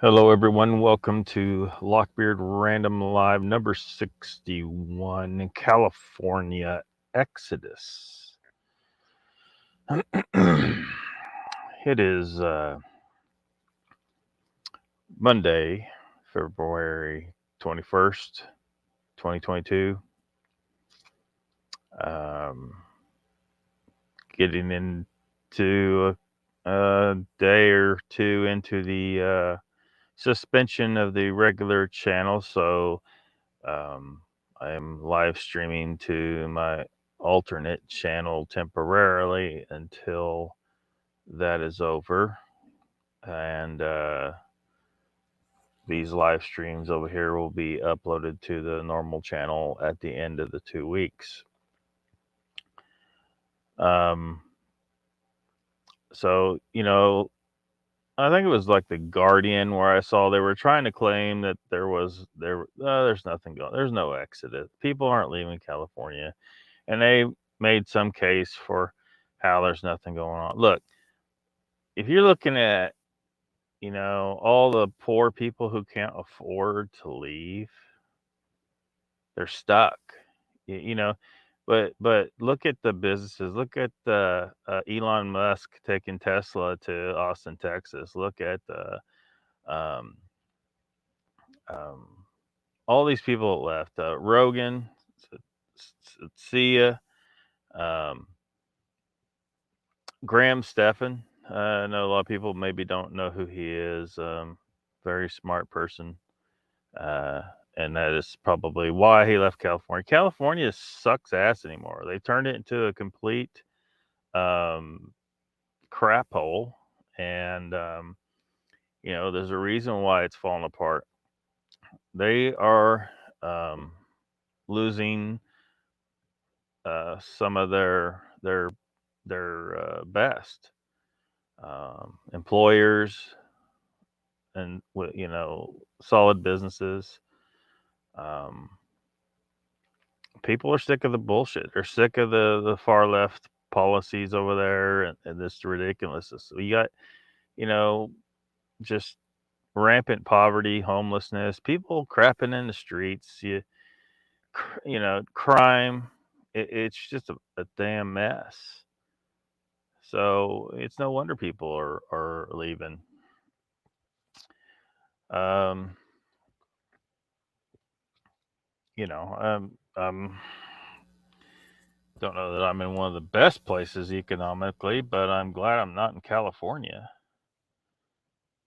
Hello, everyone. Welcome to LOCKBEARD Random Live number 61 in California Exodus. It is Monday, February 21st, 2022. Um, Getting into a day or two into the suspension of the regular channel. So I am live streaming to my alternate channel temporarily until that is over. And these live streams over here will be uploaded to the normal channel at the end of the 2 weeks. Um, so, I think it was like the Guardian where I saw they were trying to claim that there's nothing going, there's no exodus. People aren't leaving California, and they made some case for how there's nothing going on. Look, if you're looking at all the poor people who can't afford to leave, they're stuck. You know, but look at the businesses. Look at the Elon Musk taking Tesla to Austin, Texas. Look at the um, um, all these people that left. Rogan, Sia, um, Graham Stephan. I know a lot of people maybe don't know who he is. Very smart person. Uh, and that is probably why he left California. California sucks ass anymore. They turned it into a complete um, crap hole. And, there's a reason why it's falling apart. They are losing some of their best employers and solid businesses. Um, People are sick of the bullshit. They're sick of the far left policies over there and this ridiculousness. So you got you know just rampant poverty, homelessness, people crapping in the streets. Crime. It's just a damn mess. So it's no wonder people are leaving. Um, you know, don't know that I'm in one of the best places economically, but I'm glad I'm not in California.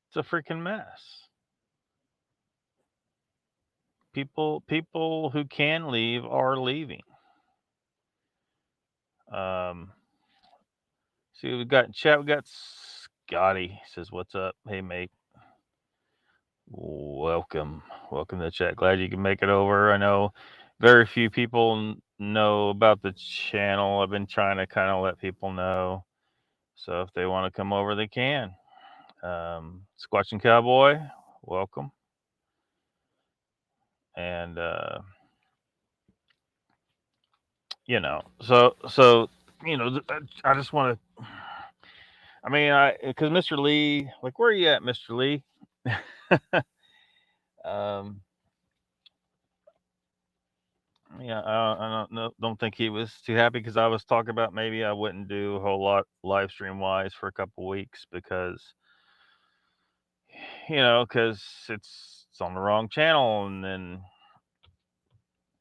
It's a freaking mess. People who can leave are leaving. Um, See, we got in chat. We got Scotty says, "What's up? Hey, mate. Welcome to the chat. Glad you can make it over. I know very few people know about the channel. I've been trying to kind of let people know. So if they want to come over, they can. Squatching Cowboy, welcome. And so I just want to. I mean, because Mr. Lee, like, where are you at, Mr. Lee? um, yeah, I don't think he was too happy because I was talking about maybe I wouldn't do a whole lot live stream wise for a couple weeks because it's on the wrong channel, and then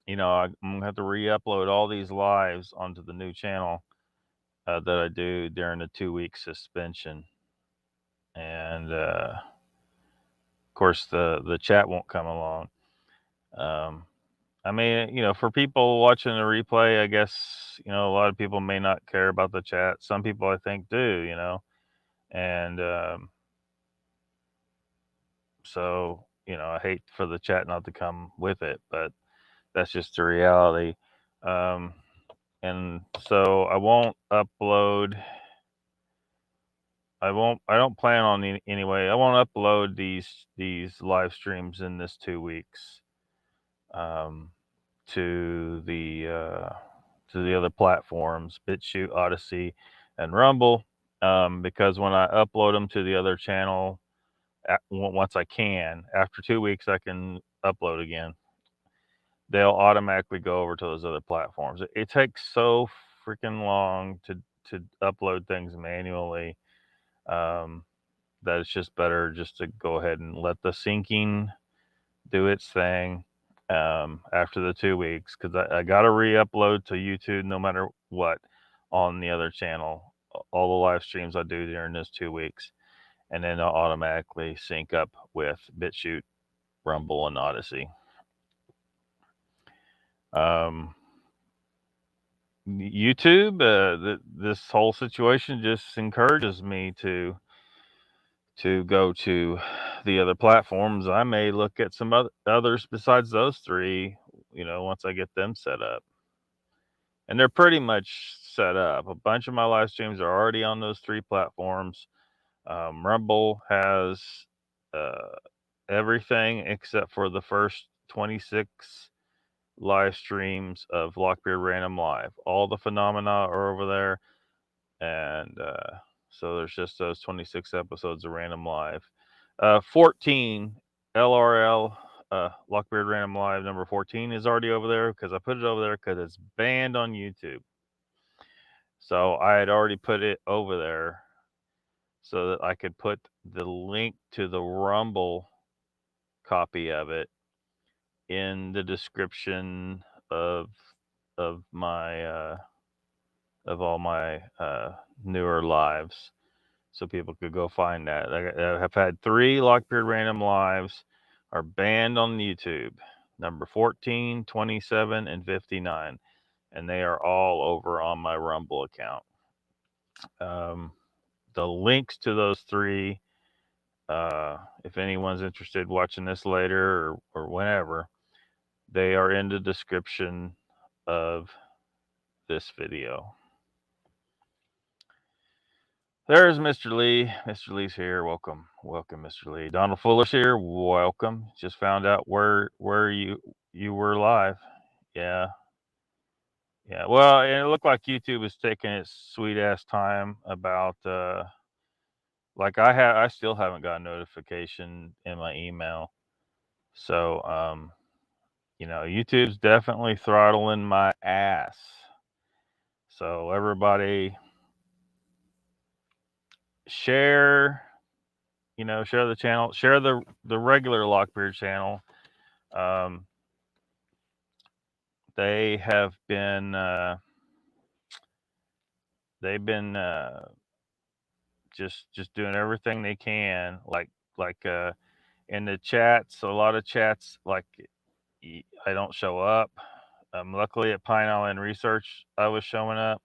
I'm gonna have to re-upload all these lives onto the new channel that I do during the 2 week suspension, and of course the chat won't come along. I mean, for people watching the replay, I guess, a lot of people may not care about the chat. Some people, I think, do, and so, I hate for the chat not to come with it, but that's just the reality. Um, and so I won't upload. I don't plan on anyway. I won't upload these live streams in this 2 weeks um, to the other platforms, BitChute, Odyssey, and Rumble, because when I upload them to the other channel once I can. After 2 weeks, I can upload again. They'll automatically go over to those other platforms. It takes so freaking long to upload things manually, that it's just better just to go ahead and let the syncing do its thing after the 2 weeks, because I got to re-upload to YouTube no matter what on the other channel. All the live streams I do during those 2 weeks, and then they'll automatically sync up with BitChute, Rumble, and Odyssey. YouTube, this whole situation just encourages me to go to the other platforms. I may look at some others besides those three, once I get them set up. And they're pretty much set up. A bunch of my live streams are already on those three platforms. Rumble has everything except for the first 26 live streams of LOCKBEARD Random Live. All the phenomena are over there. And so there's just those 26 episodes of Random Live. 14 LRL, LOCKBEARD Random Live number 14 is already over there, because I put it over there because it's banned on YouTube. So I had already put it over there so that I could put the link to the Rumble copy of it in the description of my of all my newer lives, so people could go find that. I have had 3 LOCKBEARD Random Lives are banned on YouTube, number 14, 27, and 59, and they are all over on my Rumble account. The links to those 3, if anyone's interested watching this later or whenever, they are in the description of this video. There's Mr. Lee. Mr. Lee's here. Welcome, Mr. Lee. Donald Fuller's here. Welcome. Just found out where you were live. Yeah. Well, and it looked like YouTube was taking its sweet ass time about like I still haven't got a notification in my email. So YouTube's definitely throttling my ass. So everybody share the channel, share the regular LOCKBEARD channel. They have been just doing everything they can, like in the chats, a lot of chats, like I don't show up. Luckily at Pine Island Research I was showing up,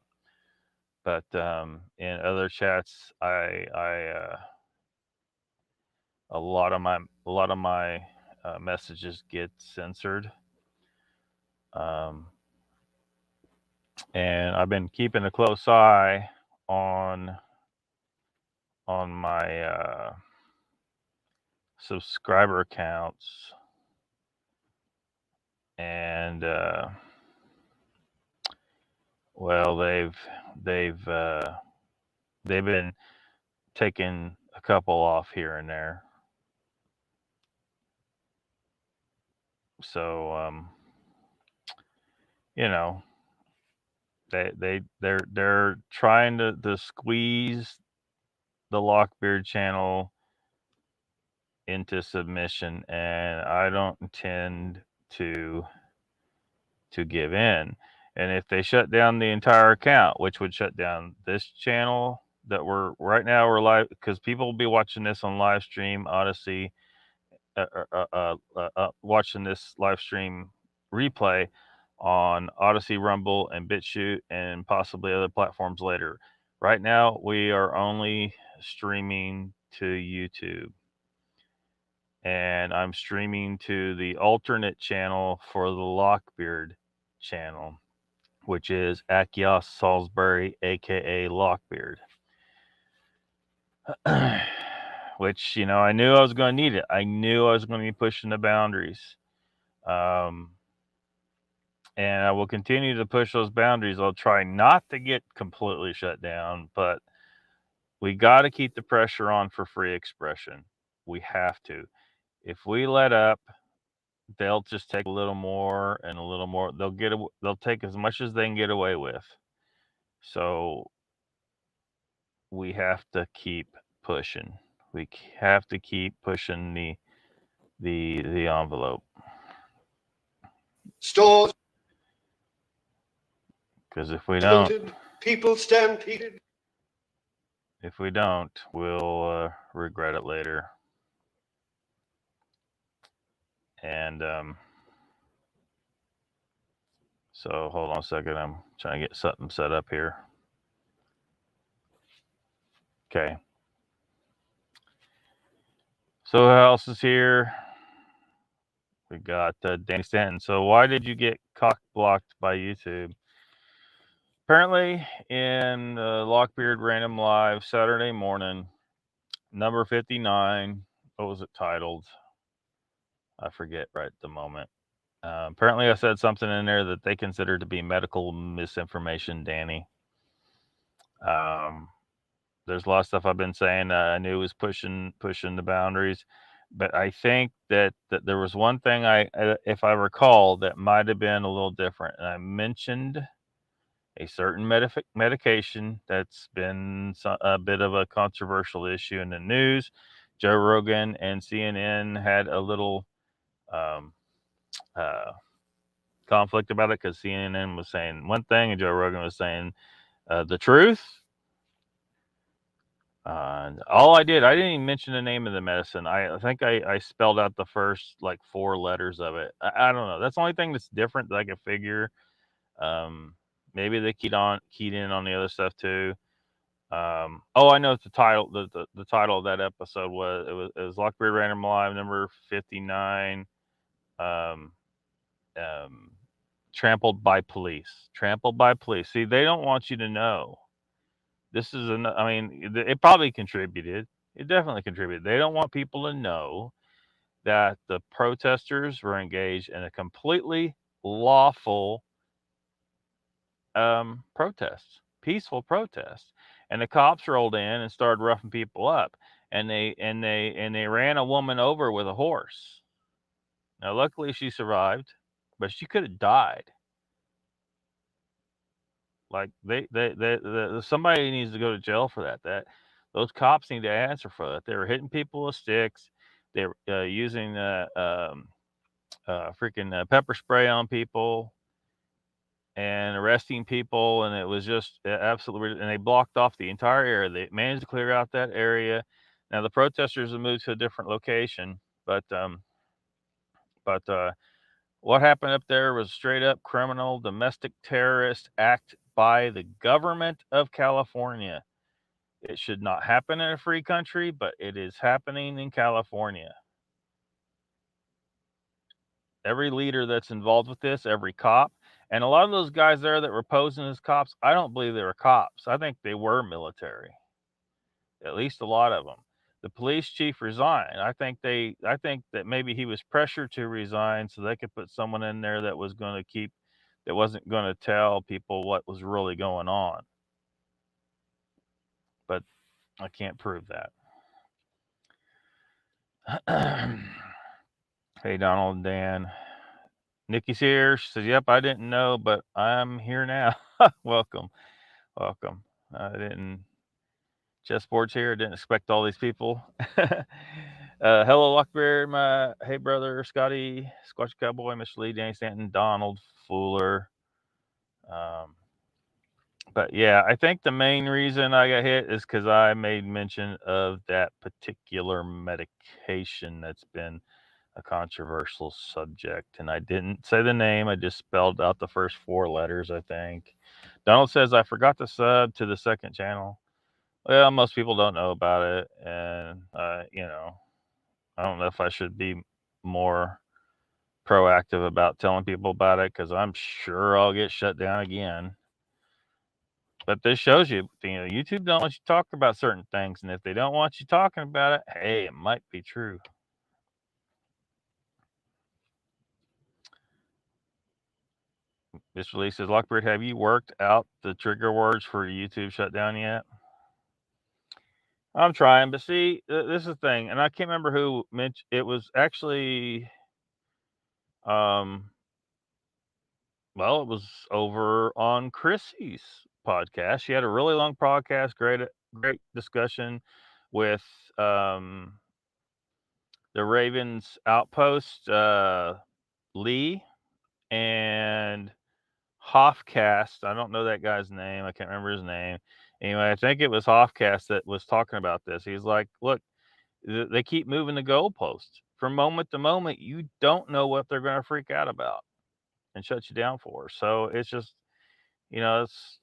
but in other chats I a lot of my messages get censored. And I've been keeping a close eye on my subscriber counts, and well, they've been taking a couple off here and there. So they're trying to squeeze the LOCKBEARD channel into submission, and I don't intend to give in. And if they shut down the entire account, which would shut down this channel that we're live, because people will be watching this on live stream, Odyssey, watching this live stream replay on Odyssey, Rumble, and BitChute, and possibly other platforms later. Right now, we are only streaming to YouTube, and I'm streaming to the alternate channel for the LOCKBEARD channel, which is Achaeos Salisbury, aka LOCKBEARD. Which, I knew I was going to need it. I knew I was going to be pushing the boundaries. And I will continue to push those boundaries. I'll try not to get completely shut down, but we got to keep the pressure on for free expression. We have to. If we let up, they'll just take a little more and a little more. They'll take as much as they can get away with. So we have to keep pushing. We have to keep pushing the envelope. Stores, because if we don't, people stampeded. If we don't, we'll regret it later. And so hold on a second. I'm trying to get something set up here. Okay. So who else is here? We got Danny Stanton. So why did you get cock blocked by YouTube? Apparently, in LOCKBEARD Random Live Saturday morning, number 59. What was it titled? I forget right at the moment. Apparently, I said something in there that they consider to be medical misinformation, Danny. There's a lot of stuff I've been saying. I knew was pushing the boundaries, but I think that there was one thing if I recall, that might have been a little different. And I mentioned a certain medication that's been a bit of a controversial issue in the news. Joe Rogan and CNN had a little conflict about it because CNN was saying one thing and Joe Rogan was saying the truth. All I didn't even mention the name of the medicine. I think I spelled out the first like 4 letters of it. I don't know. That's the only thing that's different that I could figure. Maybe they keyed in on the other stuff too. I know the title. The title of that episode was LOCKBEARD Random Live number 59. Trampled by police. Trampled by police. See, they don't want you to know. This is it probably contributed. It definitely contributed. They don't want people to know that the protesters were engaged in a completely lawful protest, peaceful protest, and the cops rolled in and started roughing people up, and they ran a woman over with a horse. Now, luckily, she survived, but she could have died. Like somebody needs to go to jail for that. Those cops need to answer for that. They were hitting people with sticks. They were using freaking pepper spray on people and arresting people, and it was just absolutely. And they blocked off the entire area. They managed to clear out that area. Now the protesters have moved to a different location, but what happened up there was straight up criminal domestic terrorist act by the government of California. It should not happen in a free country, but it is happening in California. Every leader that's involved with this, every cop, and a lot of those guys there that were posing as cops, I don't believe they were cops. I think they were military. At least a lot of them. The police chief resigned. I think that maybe he was pressured to resign so they could put someone in there that wasn't going to tell people what was really going on. But I can't prove that. Hey, Donald and Dan. Nikki's here. She says, "Yep, I didn't know, but I'm here now." Welcome. Chessboard's here. Didn't expect all these people. Hello, LOCKBEARD. Hey, brother, Scotty, Squatch Cowboy, Mr. Lee, Danny Stanton, Donald, Fuller. But yeah, I think the main reason I got hit is because I made mention of that particular medication that's been a controversial subject, and I didn't say the name. I just spelled out the first 4 letters, I think. Donald says I forgot to sub to the second channel. Well, most people don't know about it, and I don't know if I should be more proactive about telling people about it because I'm sure I'll get shut down again. But this shows you, YouTube don't want you to talk about certain things, and if they don't want you talking about it, hey, it might be true. Mr. Lee says, LOCKBEARD, have you worked out the trigger words for YouTube shutdown yet? I'm trying, but see, this is the thing, and I can't remember who mentioned it. Was actually, um, well, it was over on Chrissy's podcast. She had a really long podcast, great discussion with the Ravens outpost, Lee and Hoffcast. I don't know that guy's name. I can't remember his name. Anyway, I think it was Hoffcast that was talking about this. He's like, look, they keep moving the goalposts from moment to moment. You don't know what they're going to freak out about and shut you down for. So it's just, it's,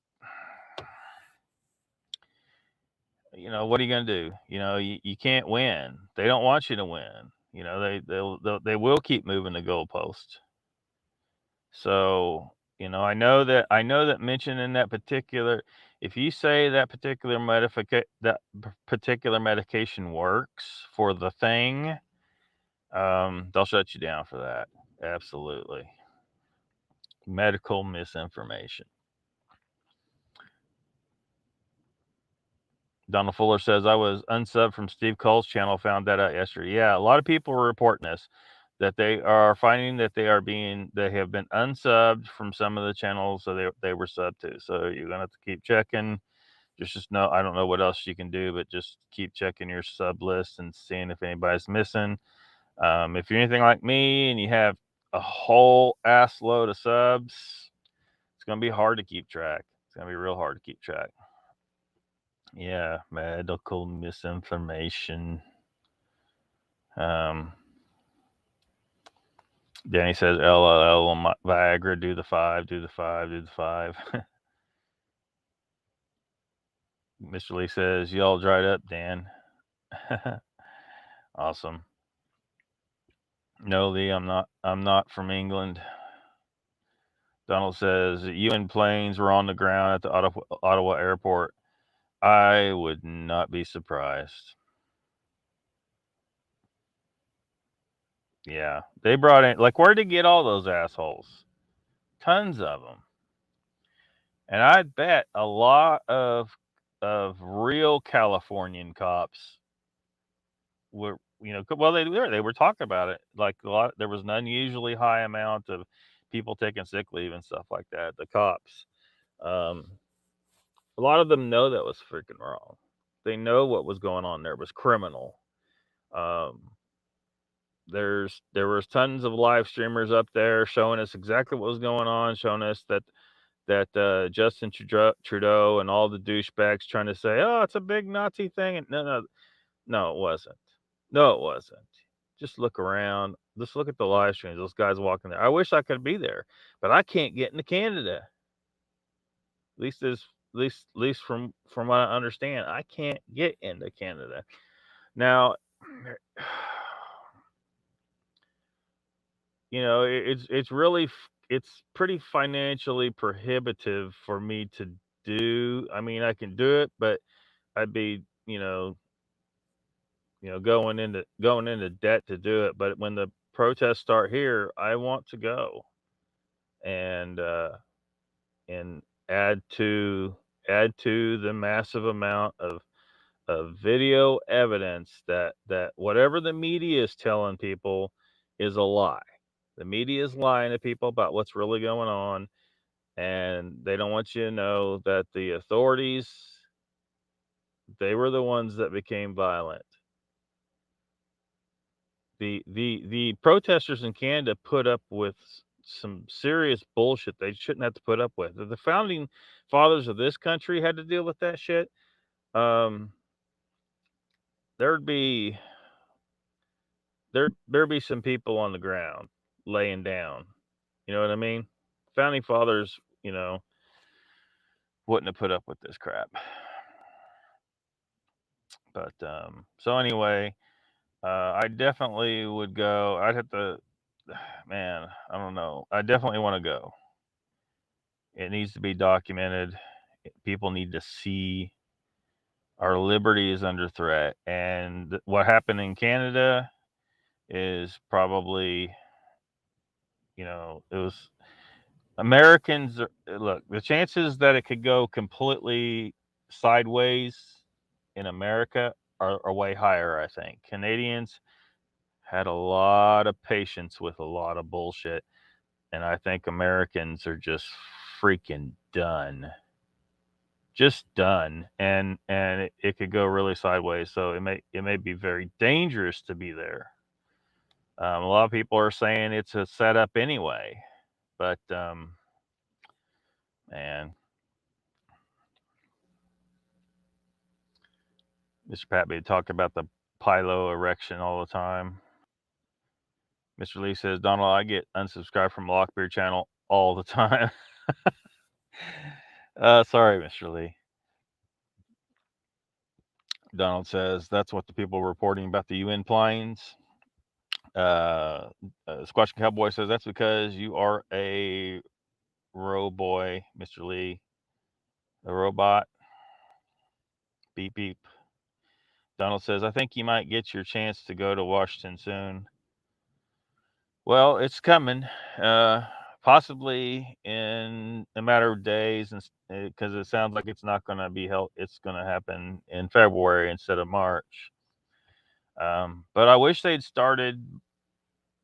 what are you going to do? You can't win. They don't want you to win. They will keep moving the goalposts. So, I know that mentioning that particular, if you say that particular medication works for the thing, they'll shut you down for that. Absolutely. Medical misinformation. Donald Fuller says, I was unsubbed from Steve Cole's channel, found that out yesterday. Yeah, a lot of people are reporting this, that they are finding that they have been unsubbed from some of the channels so they were subbed to. So you're going to have to keep checking. Just know, I don't know what else you can do, but just keep checking your sub list and seeing if anybody's missing. If you're anything like me and you have a whole ass load of subs, it's going to be hard to keep track. It's going to be real hard to keep track. Yeah, medical misinformation. Danny says, LOL on Viagra, do the 5, do the 5, do the 5. Mr. Lee says, you all dried up, Dan. Awesome. No, Lee, I'm not from England. Donald says, UN planes were on the ground at the Ottawa airport. I would not be surprised. Yeah, they brought in, like, where'd they get all those assholes? Tons of them. And I'd bet a lot of real Californian cops were, well, they were talking about it. Like, there was an unusually high amount of people taking sick leave and stuff like that. The cops, a lot of them know that was freaking wrong. They know what was going on there was criminal. There was tons of live streamers up there showing us exactly what was going on, showing us that Justin Trudeau and all the douchebags trying to say, oh, it's a big Nazi thing. And no, it wasn't. No, it wasn't. Just look around. Just look at the live streams. Those guys walking there. I wish I could be there, but I can't get into Canada. At least from what I understand, I can't get into Canada. Now, it's pretty financially prohibitive for me to do. I mean, I can do it, but I'd be, going into debt to do it. But when the protests start here, I want to go and add to the massive amount of video evidence that whatever the media is telling people is a lie. The media is lying to people about what's really going on, and they don't want you to know that the authorities, they were the ones that became violent. The protesters in Canada put up with some serious bullshit they shouldn't have to put up with. If the founding fathers of this country had to deal with that shit, there'd be some people on the ground laying down. You know what I mean? Founding fathers, wouldn't have put up with this crap. But so anyway, I definitely would go. I'd have to, man, I don't know. I definitely want to go. It needs to be documented. People need to see our liberty is under threat. And what happened in Canada is probably, it was Americans. Look, the chances that it could go completely sideways in America are way higher, I think. Canadians had a lot of patience with a lot of bullshit, and I think Americans are just freaking done. Just done, and it could go really sideways. So it may be very dangerous to be there. A lot of people are saying it's a setup anyway, but man, Mr. Pat be talking about the pylo erection all the time. Mr. Lee says, Donald, I get unsubscribed from Lockbeard channel all the time. Sorry, Mr. Lee. Donald says that's what the people are reporting about the UN planes. Squatch Cowboy says that's because you are a boy, Mr. Lee. A robot. Beep beep. Donald says, I think you might get your chance to go to Washington soon. Well, it's coming. Possibly in a matter of days, and because it sounds like it's not going to be held. It's going to happen in February instead of March. But I wish they'd started,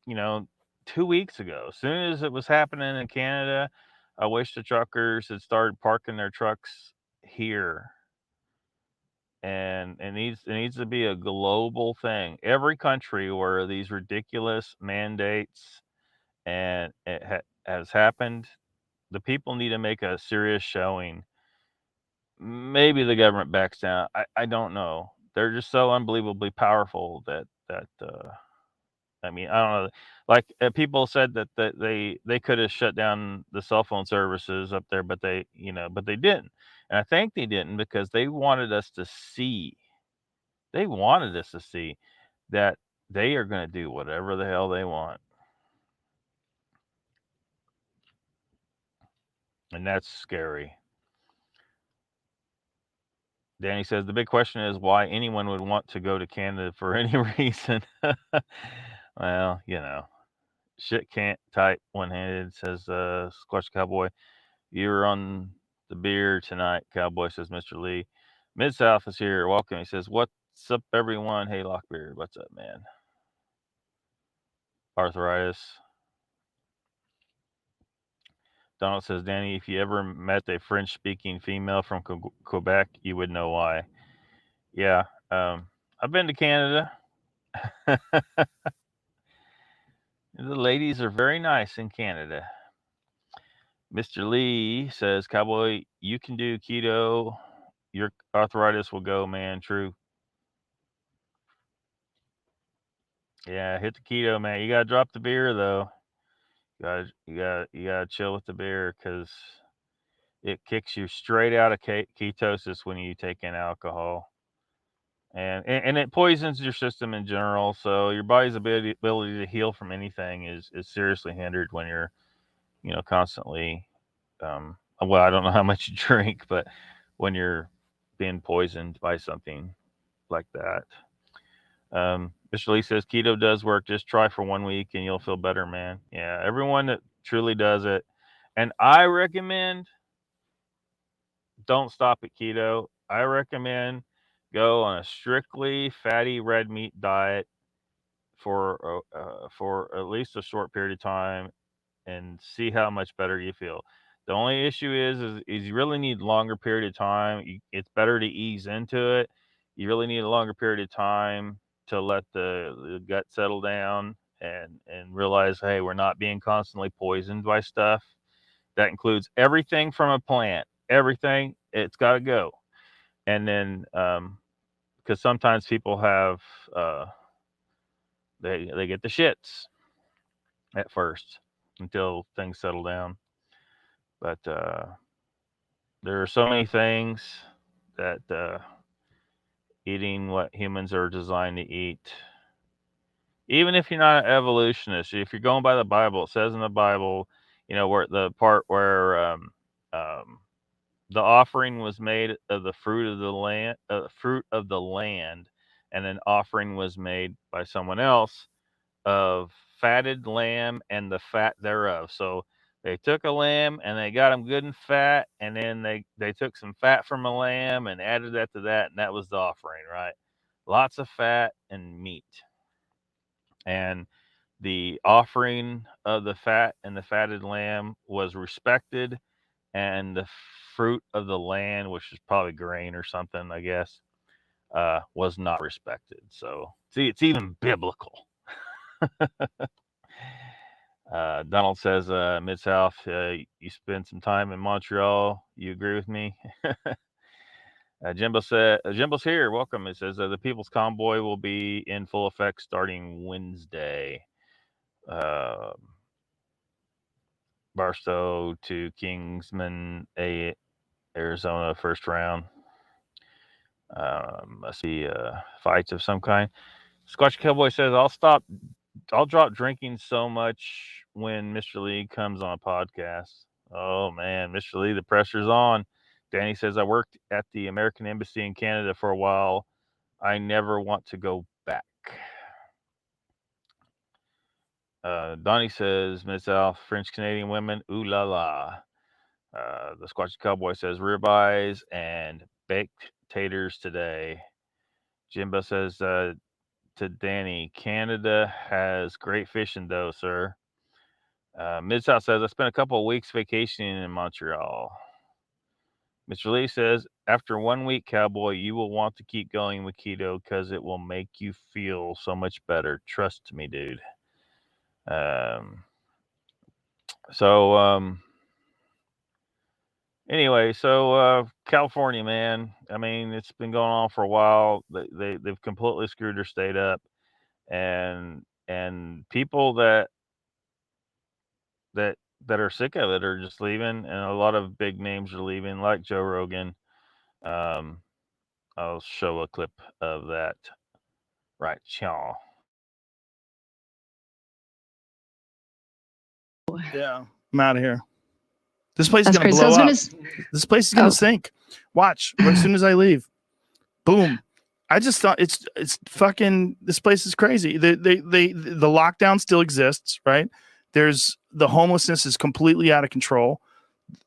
2 weeks ago. As soon as it was happening in Canada, I wish the truckers had started parking their trucks here. And it needs to be a global thing. Every country where these ridiculous mandates and it has happened, the people need to make a serious showing. Maybe the government backs down. I don't know. They're just so unbelievably powerful that I mean, I don't know. Like people said that they could have shut down the cell phone services up there, but they didn't. And I think they didn't because they wanted us to see. They wanted us to see that they are going to do whatever the hell they want. And that's scary. Danny says the big question is why anyone would want to go to Canada for any reason. Well, shit can't type one-handed, says Squash Cowboy. You're on the beer tonight, Cowboy, says Mr. Lee. Mid-South is here. Welcome. He says, what's up, everyone? Hey, Lockbeard. What's up, man? Arthritis. Donald says, Danny, if you ever met a French-speaking female from Quebec, you would know why. Yeah, I've been to Canada. The ladies are very nice in Canada. Mr. Lee says, Cowboy, you can do keto. Your arthritis will go, man. True. Yeah, hit the keto, man. You gotta drop the beer though. You gotta chill with the beer because it kicks you straight out of ketosis when you take in alcohol, and it poisons your system in general. So your body's ability to heal from anything is seriously hindered when you're constantly. Well, I don't know how much you drink, but when you're being poisoned by something like that. Mr. Lee says keto does work. Just try for 1 week and you'll feel better, man. Yeah, everyone that truly does it, and I recommend don't stop at keto. I recommend go on a strictly fatty red meat diet for at least a short period of time and see how much better you feel. The only issue is you really need longer period of time. It's better to ease into it. You really need a longer period of time to let the gut settle down and realize, hey, we're not being constantly poisoned by stuff. That includes everything from a plant. Everything, it's got to go. And then, because sometimes people have, they get the shits at first until things settle down. But there are so many things that eating what humans are designed to eat, even if you're not an evolutionist, if you're going by the Bible, it says in the Bible, where the part where the offering was made of the fruit of the land, and an offering was made by someone else of fatted lamb and the fat thereof. So They took a lamb and they got them good and fat, and then they took some fat from a lamb and added that to that, and that was the offering, right? Lots of fat and meat. And the offering of the fat and the fatted lamb was respected, and the fruit of the land, which is probably grain or something, I guess, was not respected. So, see, it's even biblical. Donald says, Mid South, you spent some time in Montreal. You agree with me? Jimbo's here. Welcome. It says the People's Convoy will be in full effect starting Wednesday. Barstow to Kingsman, Arizona, first round. Must be fights of some kind. Scotch Cowboy says, I'll drop drinking so much when Mr. Lee comes on a podcast. Oh man, Mr. Lee, the pressure's on. Danny says, I worked at the American Embassy in Canada for a while. I never want to go back. Donnie says, Mid-South, French Canadian women, ooh la la. The Squatchy Cowboy says, ribeyes and baked taters today. Jimbo says to Danny, Canada has great fishing though, sir. Mid-South says, I spent a couple of weeks vacationing in Montreal. Mr. Lee says, after 1 week, Cowboy, you will want to keep going with keto because it will make you feel so much better. Trust me, dude. Anyway, so California, man. I mean, it's been going on for a while. They've completely screwed their state up, and people that are sick of it are just leaving, and a lot of big names are leaving, like Joe Rogan. I'll show a clip of that right now. Yeah, I'm out of here. This place is going to blow up. This place is going to sink. Watch. As soon as I leave. Boom. I just thought it's fucking, this place is crazy. The lockdown still exists, right? There's, the homelessness is completely out of control.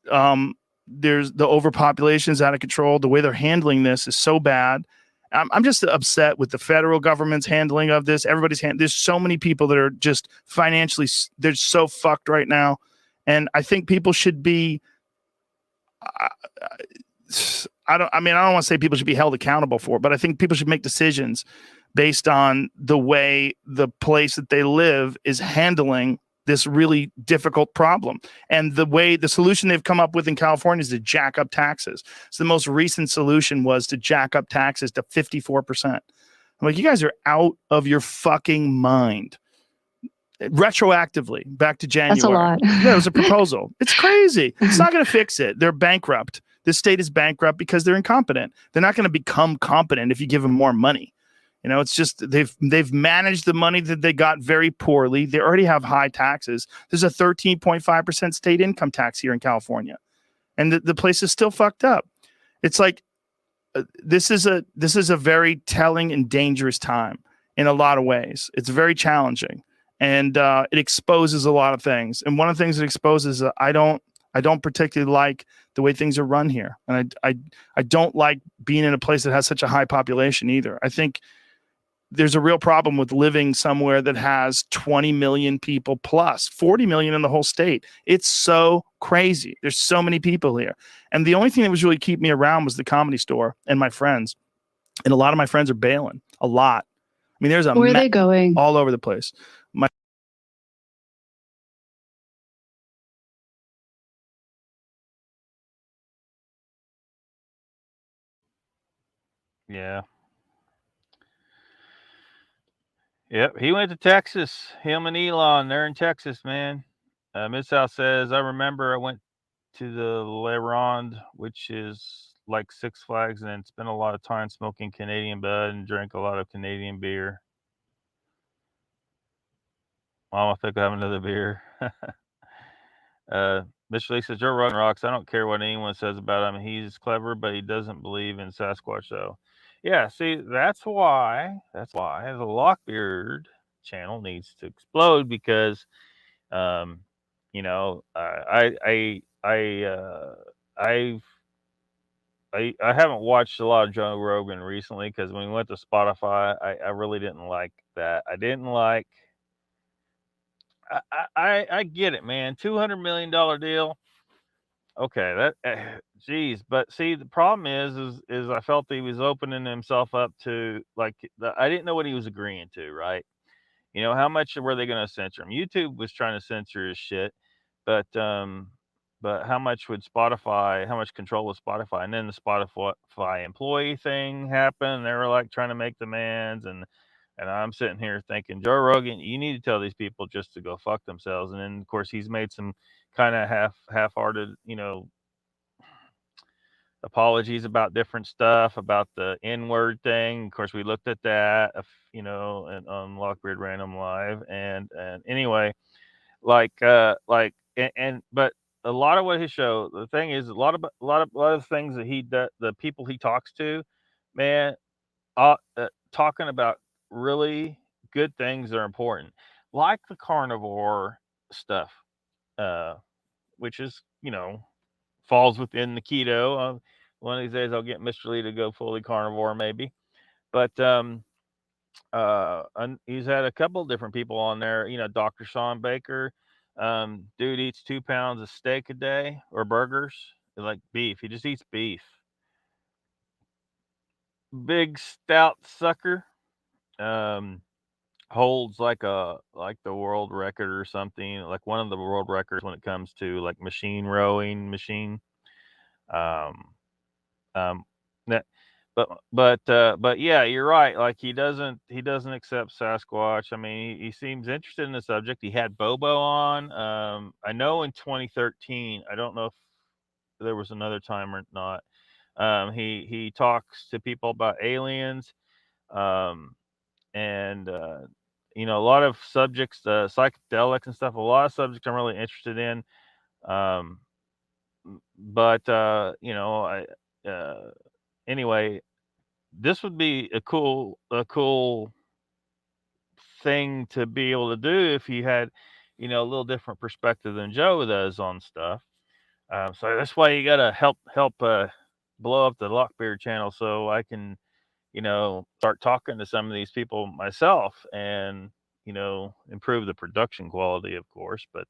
There's, the overpopulation is out of control. The way they're handling this is so bad. I'm just upset with the federal government's handling of this. There's so many people that are just financially, they're so fucked right now. And I think people should be, I don't want to say people should be held accountable for it, but I think people should make decisions based on the way the place that they live is handling this really difficult problem. And the solution they've come up with in California is to jack up taxes. So the most recent solution was to jack up taxes to 54%. I'm like, you guys are out of your fucking mind. Retroactively back to January. That's a lot. Yeah, it was a proposal. It's crazy. It's not going to fix it. They're bankrupt. This state is bankrupt because they're incompetent. They're not going to become competent if you give them more money. You know, it's just they've managed the money that they got very poorly. They already have high taxes. There's a 13.5% state income tax here in California, and the place is still fucked up. It's like this is a very telling and dangerous time in a lot of ways. It's very challenging. And it exposes a lot of things. And one of the things it exposes, I don't particularly like the way things are run here. And I don't like being in a place that has such a high population either. I think there's a real problem with living somewhere that has 20 million people plus 40 million in the whole state. It's so crazy. There's so many people here. And the only thing that was really keeping me around was the Comedy Store and my friends. And a lot of my friends are bailing. A lot. I mean, there's where are they going? All over the place. Yeah. Yep, he went to Texas. Him and Elon, they're in Texas, man. Mid-South says, I remember I went to the Le Ronde, which is like Six Flags, and spent a lot of time smoking Canadian bud and drank a lot of Canadian beer. Mom, I think I have another beer. Mr. Lee says, Joe Rogan rocks. I don't care what anyone says about him. He's clever, but he doesn't believe in Sasquatch, though. Yeah, see, that's why the Lockbeard channel needs to explode, because You know, I've I haven't watched a lot of Joe Rogan recently because when we went to Spotify, I really didn't like that. I didn't like. I get it, man. $200 million deal. Okay, that geez, but see, the problem is I felt he was opening himself up to like I didn't know what he was agreeing to, right? You know, how much were they going to censor him? YouTube was trying to censor his shit, but how much would Spotify? How much control was Spotify? And then the Spotify employee thing happened. They were like trying to make demands, and I'm sitting here thinking, Joe Rogan, you need to tell these people just to go fuck themselves. And then of course he's made some kind of half-hearted, you know, apologies about different stuff about the N-word thing. Of course, we looked at that, you know, and on Lockbeard Random Live, and anyway, but a lot of what his show, the thing is, a lot of things that he does, the people he talks to, man, talking about really good things that are important, like the carnivore stuff, uh, which is, you know, falls within the keto. One of these days, I'll get Mr. Lee to go fully carnivore, maybe. But and he's had a couple of different people on there. You know, Dr. Sean Baker. Dude eats 2 pounds of steak a day or burgers, like beef. He just eats beef. Big stout sucker. Um, holds like the world record or something, like one of the world records when it comes to like machine rowing machine. Um, Um, that, but yeah, you're right. Like he doesn't accept Sasquatch. I mean, he seems interested in the subject. He had Bobo on. I know in 2013. I don't know if there was another time or not. He talks to people about aliens. Um, and you know, a lot of subjects, psychedelics and stuff. A lot of subjects I'm really interested in. Um, but you know, anyway, this would be a cool thing to be able to do if you had, you know, a little different perspective than Joe does on stuff. So that's why you gotta help blow up the Lockbeard channel so I can, you know, start talking to some of these people myself and, you know, improve the production quality, of course. But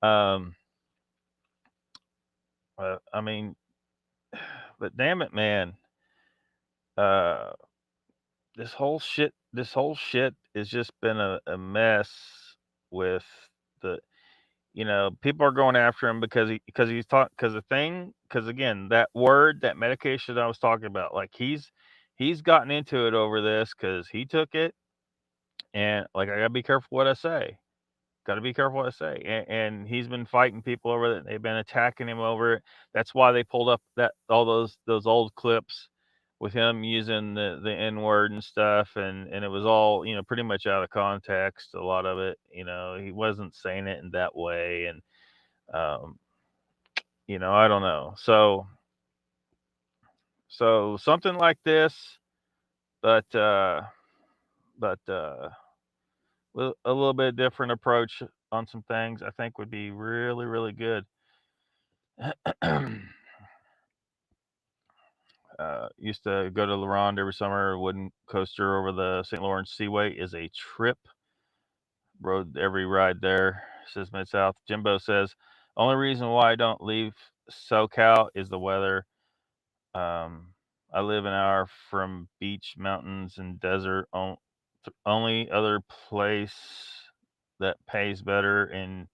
um, I mean, but damn it, man. Uh, this whole shit has just been a mess with the, you know, people are going after him because he's talking, because again, that word, that medication I was talking about, like he's gotten into it over this because he took it, and like I gotta be careful what I say. Got to be careful what I say. And he's been fighting people over it. They've been attacking him over it. That's why they pulled up that all those old clips with him using the N word and stuff, and it was all, you know, pretty much out of context. A lot of it, you know, he wasn't saying it in that way, and um, you know, I don't know. So something like this, but with a little bit different approach on some things, I think would be really really good. Used to go to La Ronde every summer. A wooden coaster over the St. Lawrence Seaway is a trip. Rode every ride there. Says Mid South. Jimbo says, only reason why I don't leave SoCal is the weather. I live an hour from beach, mountains, and desert. Only other place that pays better in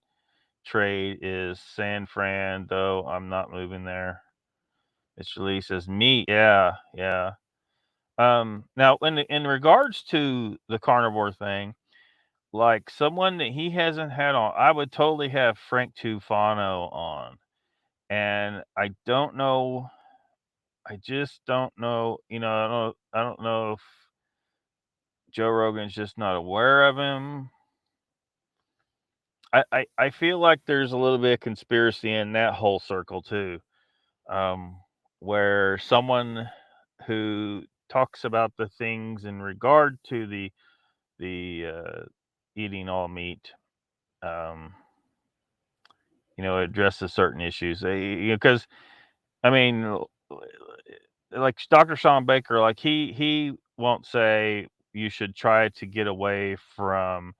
trade is San Fran, though I'm not moving there. Mr. Lee says, me, yeah, yeah. Now in regards to the carnivore thing, like someone that he hasn't had on, I would totally have Frank Tufano on. And I don't know, I just don't know, you know, I don't know if Joe Rogan's just not aware of him. I feel like there's a little bit of conspiracy in that whole circle too. Um, where someone who talks about the things in regard to the eating all meat. addresses certain issues. Because I mean, like Dr. Sean Baker, like he won't say you should try to get away from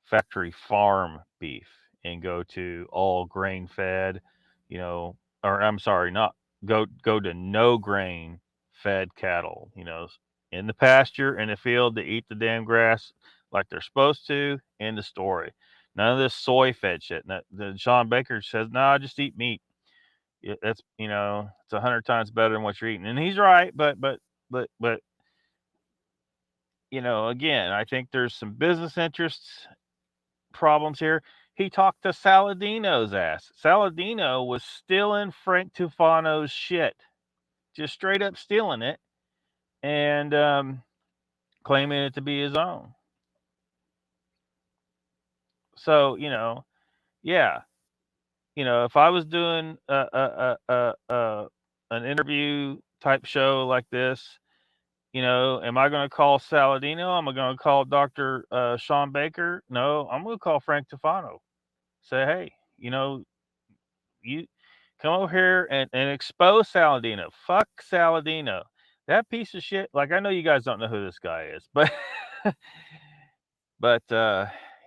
factory farm beef and go to all grain fed, or I'm sorry, not go to no grain fed cattle, in the pasture, in the field, to eat the damn grass like they're supposed to. End of story. None of this soy fed shit. The Sean Baker says, no, just eat meat. That's it's 100 times better than what you're eating, and he's right. But again, I think there's some business interests problems here. He talked to Saladino's ass. Saladino was stealing Frank Tufano's shit, just straight up stealing it, and claiming it to be his own. So yeah, if I was doing an interview type show like this, am I going to call Saladino? Am I going to call Dr. Sean Baker? No, I'm going to call Frank Tufano. Say, hey, you come over here and expose Saladino. Fuck Saladino. That piece of shit. Like, I know you guys don't know who this guy is, but but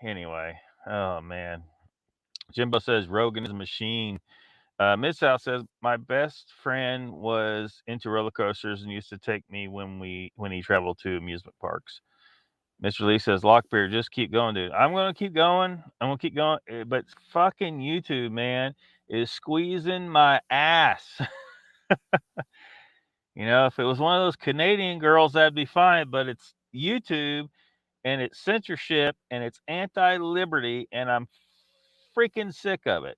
anyway. Oh man. Jimbo says Rogan is a machine. Mid South says my best friend was into roller coasters and used to take me when he traveled to amusement parks. Mr. Lee says, Lockbeard, just keep going, dude. I'm gonna keep going. I'm gonna keep going. But fucking YouTube, man, is squeezing my ass. If it was one of those Canadian girls, that'd be fine. But it's YouTube, and it's censorship, and it's anti-liberty, and I'm freaking sick of it.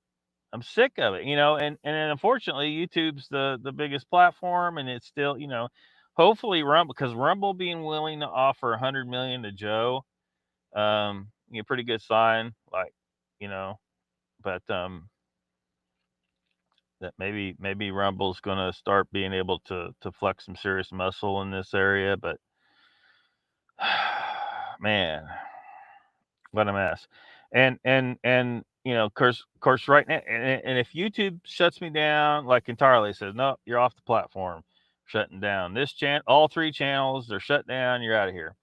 I'm sick of it, and unfortunately, YouTube's the biggest platform, and it's still, hopefully Rumble, because Rumble being willing to offer 100 million to Joe, pretty good sign, like, but that maybe Rumble's gonna start being able to flex some serious muscle in this area, but man, what a mess. And of course, right now, and if YouTube shuts me down like entirely, says no, you're off the platform, shutting down this channel, all 3 channels, they're shut down, you're out of here.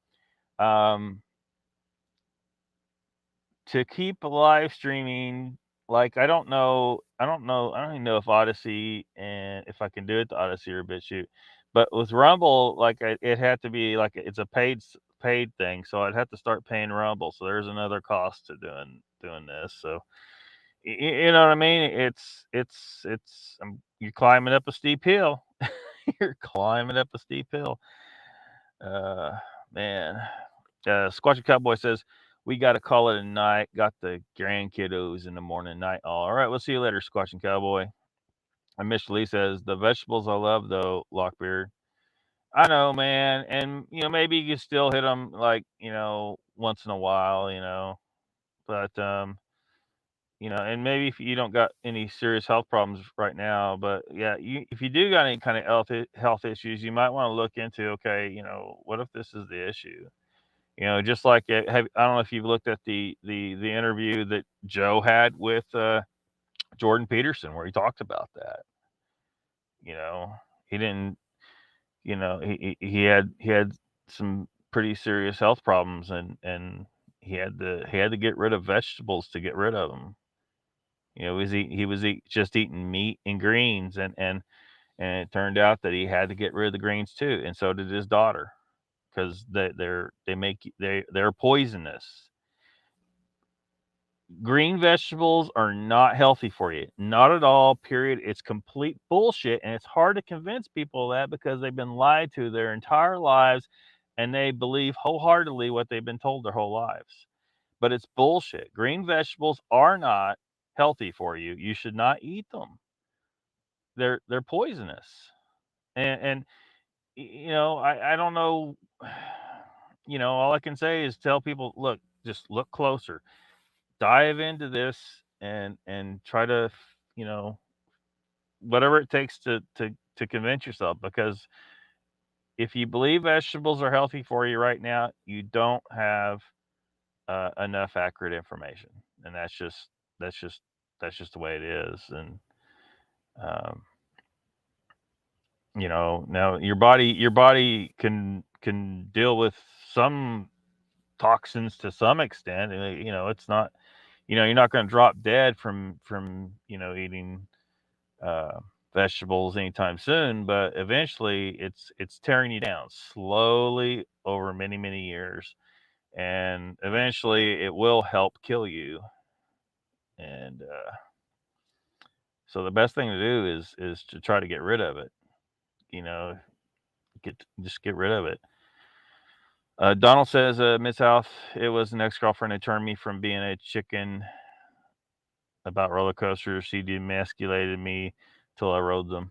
To keep live streaming, like I don't even know if Odyssey, and if I can do it to Odyssey or BitChute, but with Rumble, like it had to be like it's a paid thing, so I'd have to start paying Rumble. So there's another cost to doing this. So you know what I mean? It's you're climbing up a steep hill. You're climbing up a steep hill. Uh, man. Squatchy Cowboy says, we got to call it a night. Got the grandkiddos in the morning night. All right, we'll see you later, Squatching Cowboy. And Miss Lee says, the vegetables I love, though, Lockbeard. I know, man. And, maybe you can still hit them, like, once in a while, But, and maybe if you don't got any serious health problems right now, but yeah, if you do got any kind of health issues, you might want to look into, okay, what if this is the issue? Just like I don't know if you've looked at the interview that Joe had with Jordan Peterson, where he talked about that. He didn't. He had some pretty serious health problems, and he had to get rid of vegetables to get rid of them. Just eating meat and greens, and it turned out that he had to get rid of the greens too, and so did his daughter, because they're poisonous. Green vegetables are not healthy for you. Not at all, period. It's complete bullshit. And it's hard to convince people of that because they've been lied to their entire lives, and they believe wholeheartedly what they've been told their whole lives. But it's bullshit. Green vegetables are not healthy for you. You should not eat them. They're poisonous. And I don't know. All I can say is tell people, look, just look closer, dive into this, and try to, you know whatever it takes to convince yourself, because if you believe vegetables are healthy for you right now, you don't have enough accurate information, and that's just that's just the way it is. And um, you know, now your body can deal with some toxins to some extent. You know, it's not, you know, you're not going to drop dead from you know, eating uh, vegetables anytime soon, but eventually it's tearing you down slowly over many years, and eventually it will help kill you. And so the best thing to do is to try to get rid of it. You know, just get rid of it. Donald says, Mid South, it was an ex girlfriend who turned me from being a chicken about roller coasters. She demasculated me till I rode them.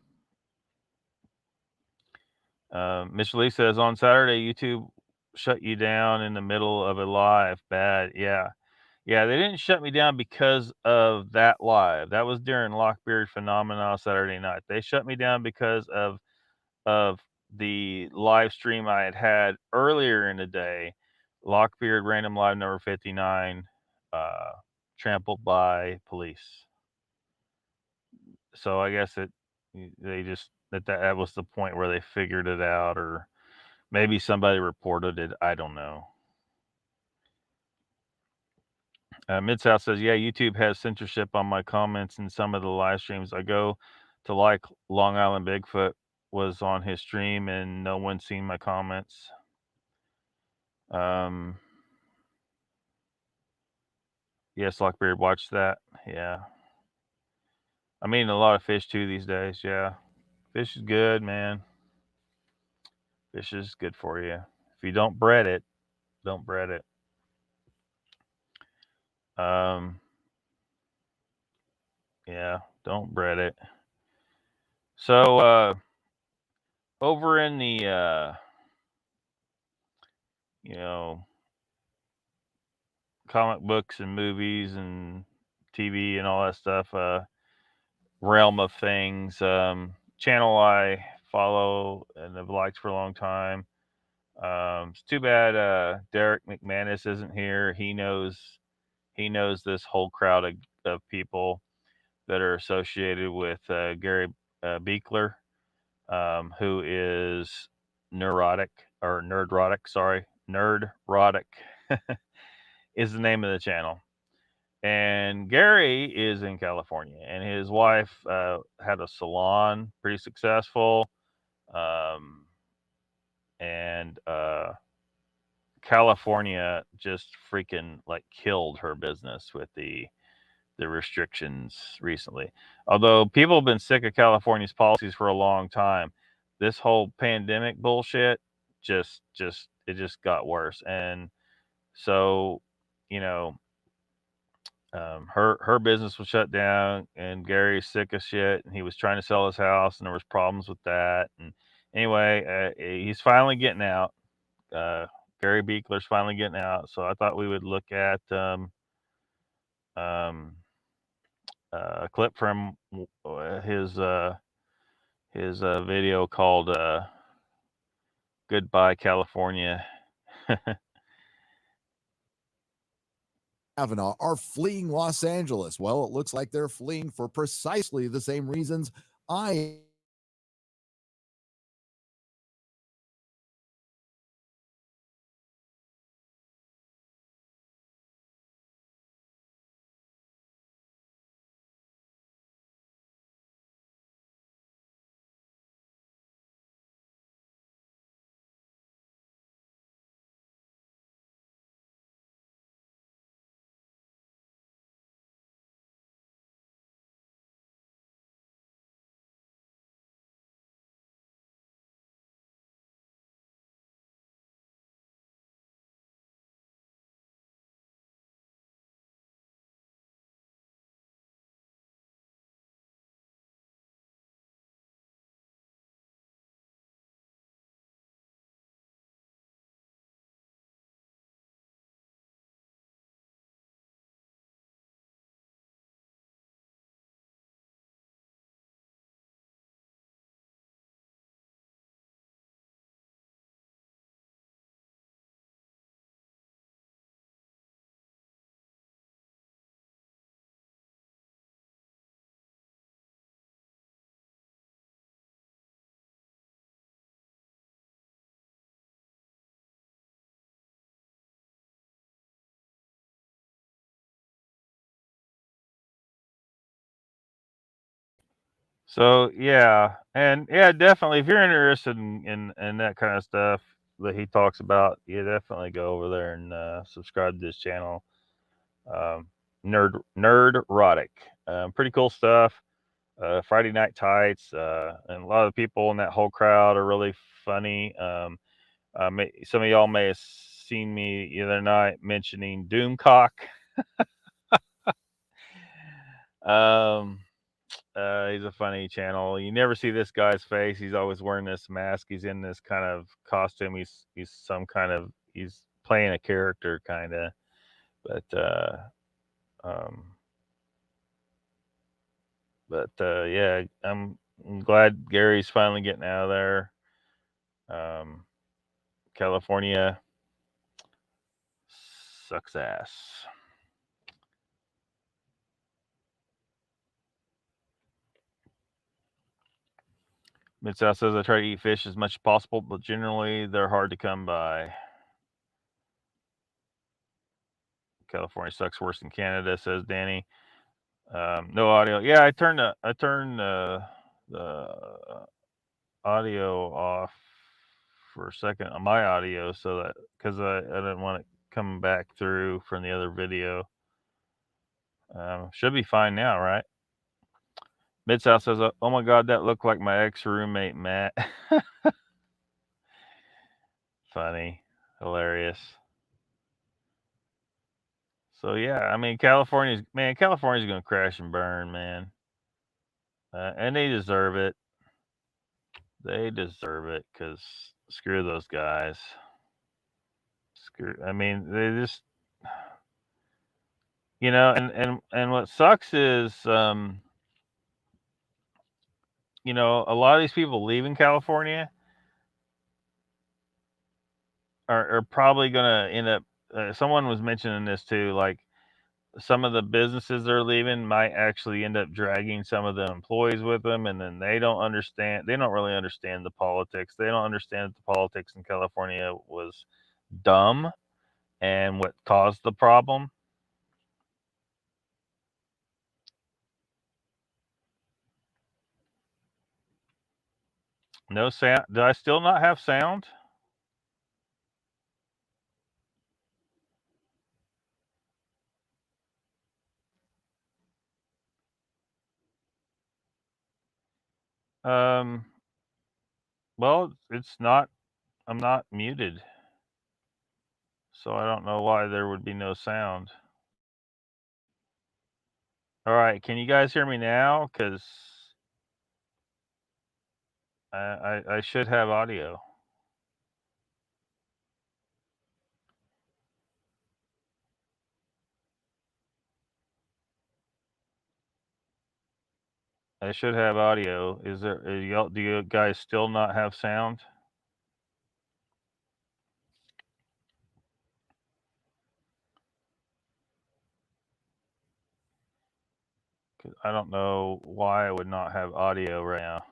Mr. Lee says, on Saturday, YouTube shut you down in the middle of a live. Bad. Yeah. Yeah, they didn't shut me down because of that live. That was during LOCKBEARD Phenomena Saturday night. They shut me down because of the live stream I had earlier in the day, LOCKBEARD Random Live number 59, uh, trampled by police. So I guess they just that was the point where they figured it out, or maybe somebody reported it. I don't know. Mid South says, yeah, YouTube has censorship on my comments in some of the live streams. I go to like Long Island Bigfoot was on his stream and no one's seen my comments. Yes, Lockbeard, watch that. Yeah. I'm eating a lot of fish too these days. Yeah. Fish is good, man. Fish is good for you. If you don't bread it, don't bread it. Yeah, don't bread it. So, over in the, you know, comic books and movies and TV and all that stuff, realm of things, channel I follow and have liked for a long time. It's too bad Derek McManus isn't here. He knows this whole crowd of people that are associated with Gary Beekler, who is neurotic or nerdrotic. Sorry, nerdrotic is the name of the channel. And Gary is in California, and his wife had a salon, pretty successful, and California just freaking like killed her business with the restrictions recently. Although people have been sick of California's policies for a long time, this whole pandemic bullshit it just got worse. And so, you know, her business was shut down, and Gary's sick of shit, and he was trying to sell his house, and there was problems with that. And anyway, he's finally getting out. Gary Beekler's finally getting out, so I thought we would look at a clip from his video called "Goodbye California." Kavanaugh are fleeing Los Angeles. Well, it looks like they're fleeing for precisely the same reasons I So yeah, and yeah, definitely. If you're interested in that kind of stuff that he talks about, you definitely go over there and subscribe to his channel. Um, Nerd Erotic, pretty cool stuff. Friday Night Tights, and a lot of the people in that whole crowd are really funny. Some of y'all may have seen me the other night mentioning Doomcock. Um, he's a funny channel. You never see this guy's face. He's always wearing this mask. He's in this kind of costume. He's some kind of he's playing a character kind of. But um, yeah, I'm glad Gary's finally getting out of there. California sucks ass. Mid South says I try to eat fish as much as possible, but generally they're hard to come by. California sucks worse than Canada, says Danny. No audio. Yeah, I turned the audio off for a second on my audio so that because I didn't want it coming back through from the other video. Should be fine now, right? Mid South says, "Oh my God, that looked like my ex roommate Matt." Funny, hilarious. So yeah, I mean, California's gonna crash and burn, man, and they deserve it. They deserve it because screw those guys. I mean, they just, and what sucks is, a lot of these people leaving California are probably gonna end up. Someone was mentioning this too, like some of the businesses they're leaving might actually end up dragging some of the employees with them, and then they don't really understand the politics. They don't understand that the politics in California was dumb and what caused the problem. No sound. Do I still not have sound? Um, well, it's not. I'm not muted, so I don't know why there would be no sound. All right, can you guys hear me now? Because I should have audio. I should have audio. Do you guys still not have sound? I don't know why I would not have audio right now.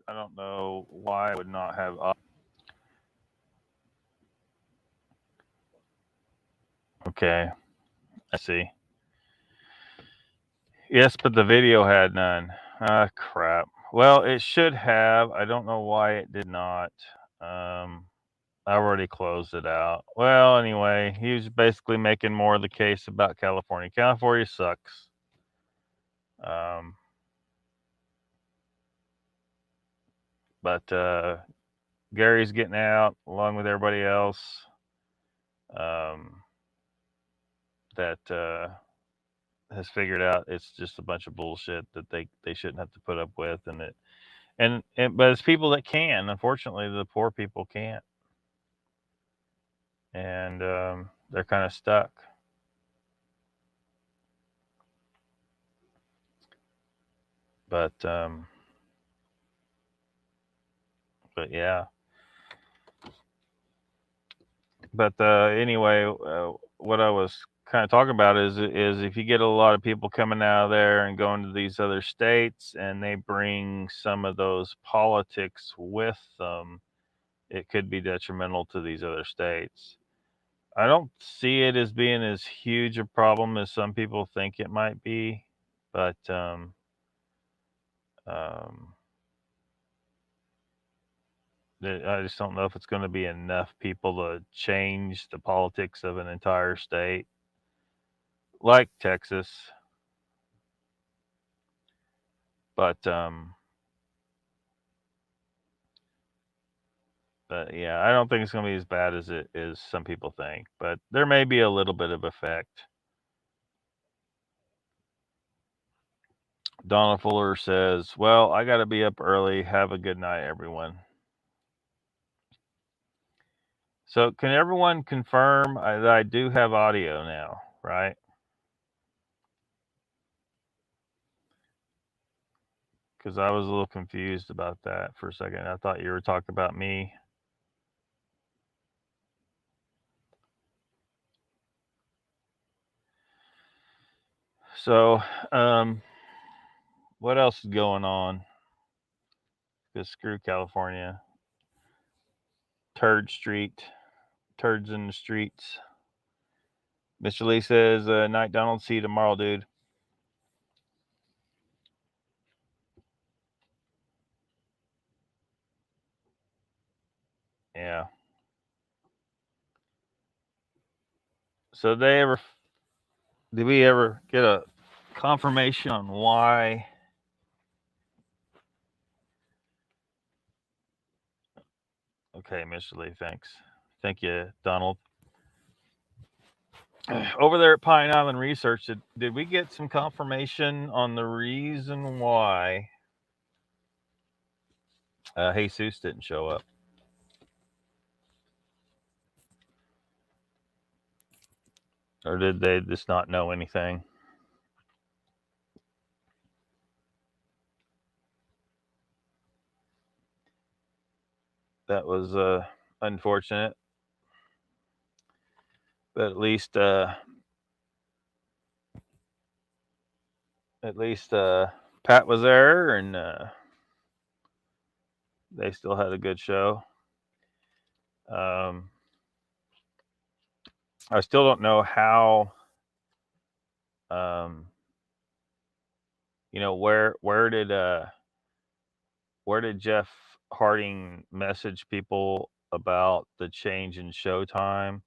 I don't know why I would not have audio. Okay, I see. Yes, but the video had none. Ah, crap. Well, it should have. I don't know why it did not. I already closed it out. Well, anyway, he was basically making more of the case about California. California sucks. But Gary's getting out along with everybody else. That has figured out it's just a bunch of bullshit that they shouldn't have to put up with, but it's people that can. Unfortunately, the poor people can't, and they're kind of stuck. But yeah. But anyway, what I was kind of talking about is if you get a lot of people coming out of there and going to these other states, and they bring some of those politics with them, it could be detrimental to these other states. I don't see it as being as huge a problem as some people think it might be, but um, I just don't know if it's going to be enough people to change the politics of an entire state like Texas. But yeah, I don't think it's going to be as bad as it is some people think. But there may be a little bit of effect. Donald Fuller says, "Well, I got to be up early. Have a good night, everyone." So, can everyone confirm that I do have audio now, right? Because I was a little confused about that for a second. I thought you were talking about me. So, what else is going on? Because screw California. Turd Street. Turds in the streets. Mr. Lee says, night, Donald. See you tomorrow, dude. Yeah. So did we ever get a confirmation on why? Okay, Mr. Lee, thanks. Thank you, Donald. Over there at Pine Island Research, did we get some confirmation on the reason why Jesus didn't show up? Or did they just not know anything? That was unfortunate. But at least Pat was there, and they still had a good show. I still don't know how. Where did Jeff Harding message people about the change in showtime?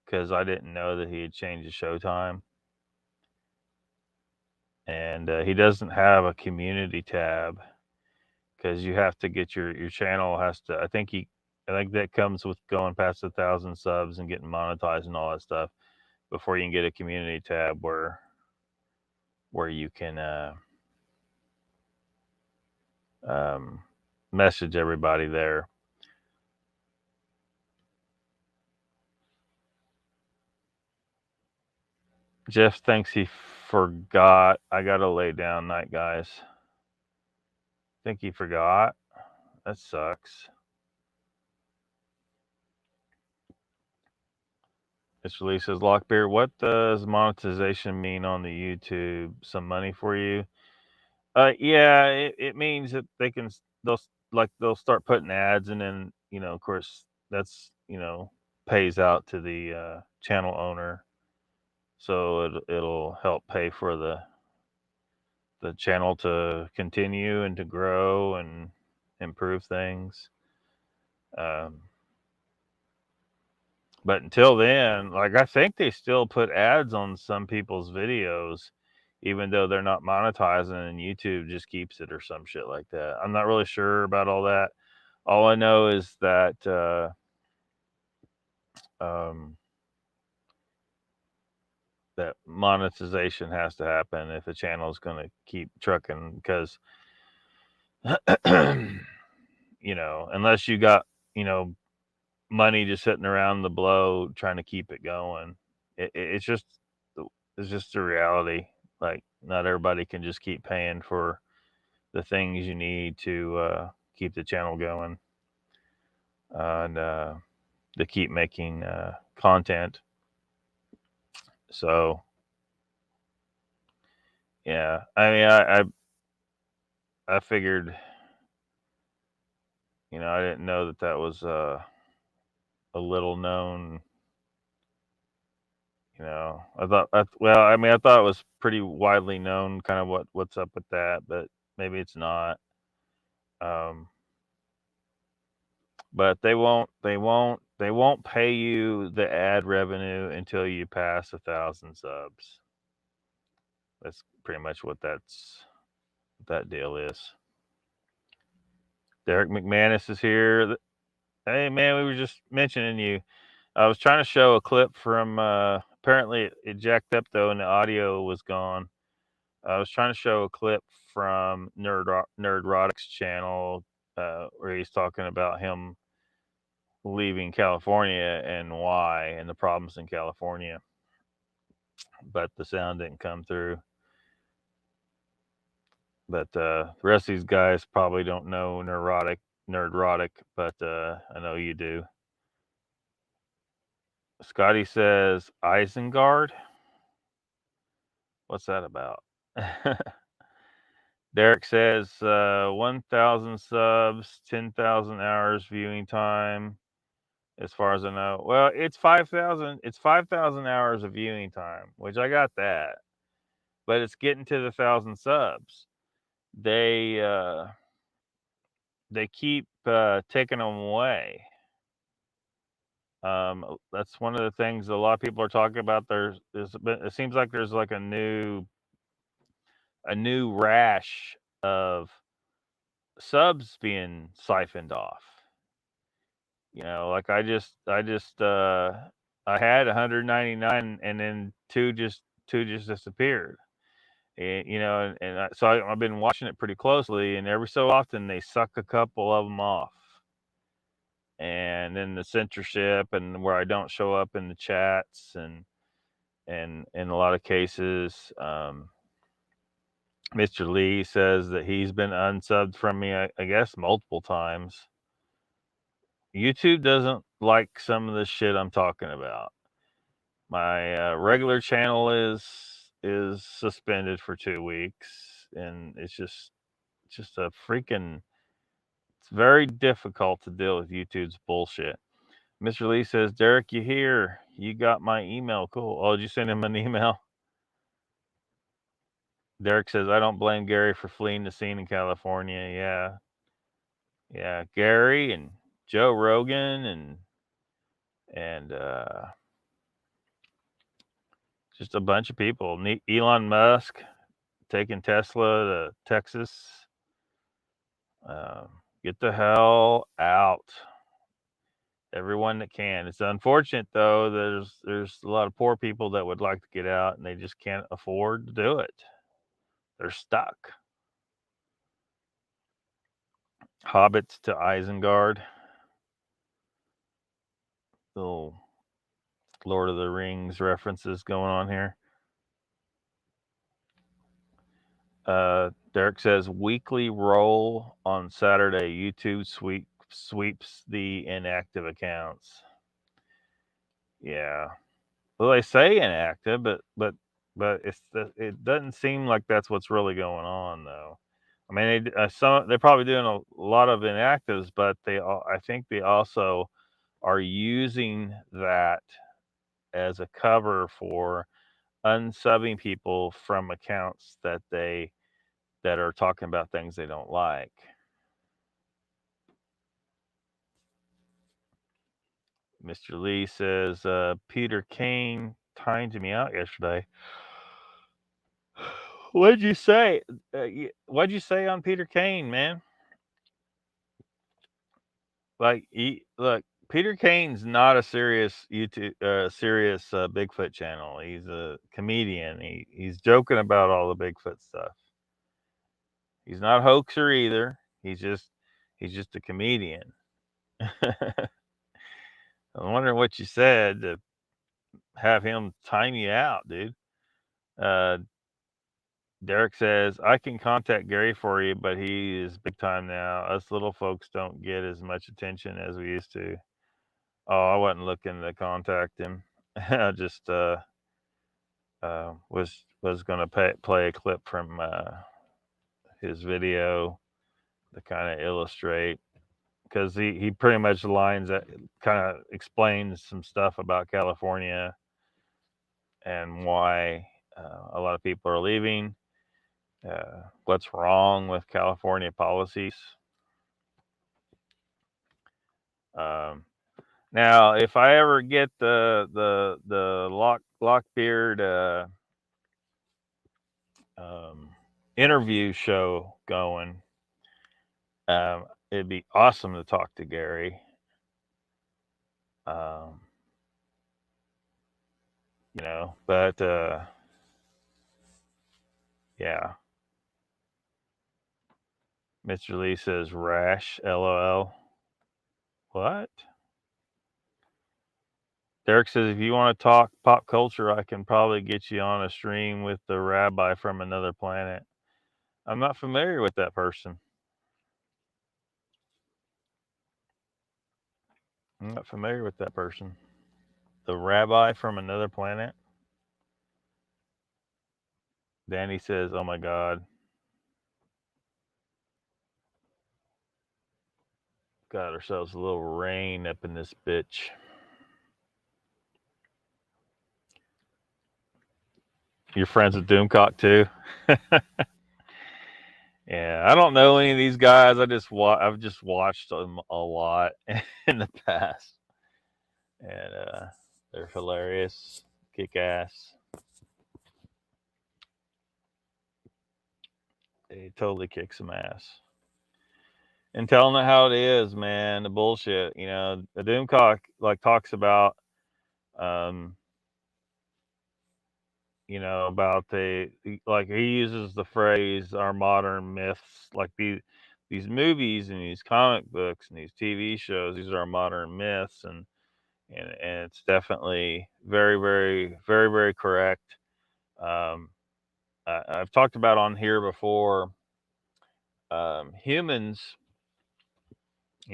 Because I didn't know that he had changed the showtime, and he doesn't have a community tab because you have to get your channel has to. I think that comes with going past 1,000 subs and getting monetized and all that stuff before you can get a community tab where you can message everybody there. Jeff thinks he forgot. I gotta lay down night, guys. Think he forgot? That sucks. Mr. Lee says, Lockbeard, what does monetization mean on the YouTube? Some money for you? Yeah, it means that they'll start putting ads, and then of course that's pays out to the channel owner, so it'll help pay for the channel to continue and to grow and improve things. But until then, like I think they still put ads on some people's videos, even though they're not monetizing, and YouTube just keeps it or some shit like that. I'm not really sure about all that. All I know is that that monetization has to happen if the channel is going to keep trucking, because unless you got money just sitting around the blow trying to keep it going, it's just the reality. Like, not everybody can just keep paying for the things you need to keep the channel going and to keep making content. So yeah, I mean, I figured, I didn't know that was a little known You know, I thought, well, I mean, I thought it was pretty widely known, kind of what's up with that, but maybe it's not. Um, but they won't pay you the ad revenue until you pass 1,000 subs. That's pretty much what that deal is. Derek McManus is here. Hey man, we were just mentioning you. I was trying to show a clip from apparently it jacked up though and the audio was gone. I was trying to show a clip from Nerdrotic's channel where he's talking about him leaving California and why and the problems in California. But the sound didn't come through. But the rest of these guys probably don't know Nerdrotic, but I know you do. Scotty says Isengard. What's that about? Derek says 1,000 subs, 10,000 hours viewing time. As far as I know, well, it's 5,000. It's 5,000 hours of viewing time, which I got that. But it's getting to the 1,000 subs. They keep taking them away. That's one of the things a lot of people are talking about. It seems like there's like a new rash of subs being siphoned off. You know, like I had 199 and then two just disappeared. And, you know, so I've been watching it pretty closely, and every so often they suck a couple of them off. And then the censorship and where I don't show up in the chats and in a lot of cases, Mr. Lee says that he's been unsubbed from me, I guess, multiple times. YouTube doesn't like some of the shit I'm talking about. My regular channel is suspended for 2 weeks, and it's just a freaking. It's very difficult to deal with YouTube's bullshit. Mr. Lee says, Derek, you here? You got my email. Cool. Oh, did you send him an email? Derek says, I don't blame Gary for fleeing the scene in California. Yeah. Yeah. Gary and Joe Rogan and just a bunch of people. Elon Musk taking Tesla to Texas. Get the hell out. Everyone that can. It's unfortunate though. There's a lot of poor people that would like to get out and they just can't afford to do it. They're stuck. Hobbits to Isengard. Little Lord of the Rings references going on here. Derek says weekly roll on Saturday. YouTube sweeps the inactive accounts. Yeah. Well, they say inactive, but it doesn't seem like that's what's really going on, though. I mean, they're probably doing a lot of inactives, but I think they also are using that as a cover for unsubbing people from accounts that are talking about things they don't like. Mr. Lee says Peter Kane timed me out yesterday. What'd you say? What'd you say on Peter Kane, man? Like, look, Peter Kane's not a serious Bigfoot channel. He's a comedian. He's joking about all the Bigfoot stuff. He's not a hoaxer either. He's just a comedian. I'm wondering what you said to have him time you out, dude. Derek says, I can contact Gary for you, but he is big time now. Us little folks don't get as much attention as we used to. Oh, I wasn't looking to contact him. I just was going to play a clip from his video to kind of illustrate, because he pretty much lines that kind of explains some stuff about California. and why a lot of people are leaving. What's wrong with California policies? Um, Now, if I ever get the Lockbeard interview show going, it'd be awesome to talk to Gary. Um, but yeah. Mr. Lee says rash, LOL. What? Derek says, if you want to talk pop culture, I can probably get you on a stream with the rabbi from another planet. I'm not familiar with that person. I'm not familiar with that person. The rabbi from another planet? Danny says, oh my God. Got ourselves a little rain up in this bitch. You're friends with Doomcock too? Yeah, I don't know any of these guys. I've just watched them a lot in the past, and they're hilarious, kick ass. They totally kick some ass. And telling it how it is, man. The bullshit. The Doomcock talks about, um, about he uses the phrase our modern myths, like these movies and these comic books and these TV shows. These are our modern myths, and it's definitely very, very, very, very correct. Um, I've talked about on here before. Humans,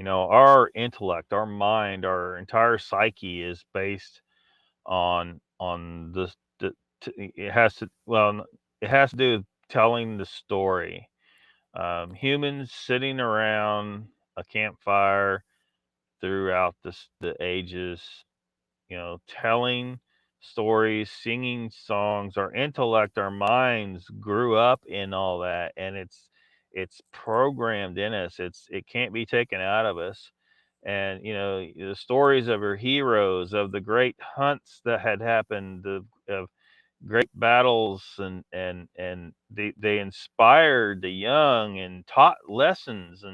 our intellect, our mind, our entire psyche is based on this. It has to it has to do with telling the story. Humans sitting around a campfire throughout the ages, telling stories, singing songs. Our intellect, our minds grew up in all that, and it's programmed in us. It can't be taken out of us. And the stories of our heroes, of the great hunts that had happened, of great battles, and they inspired the young and taught lessons,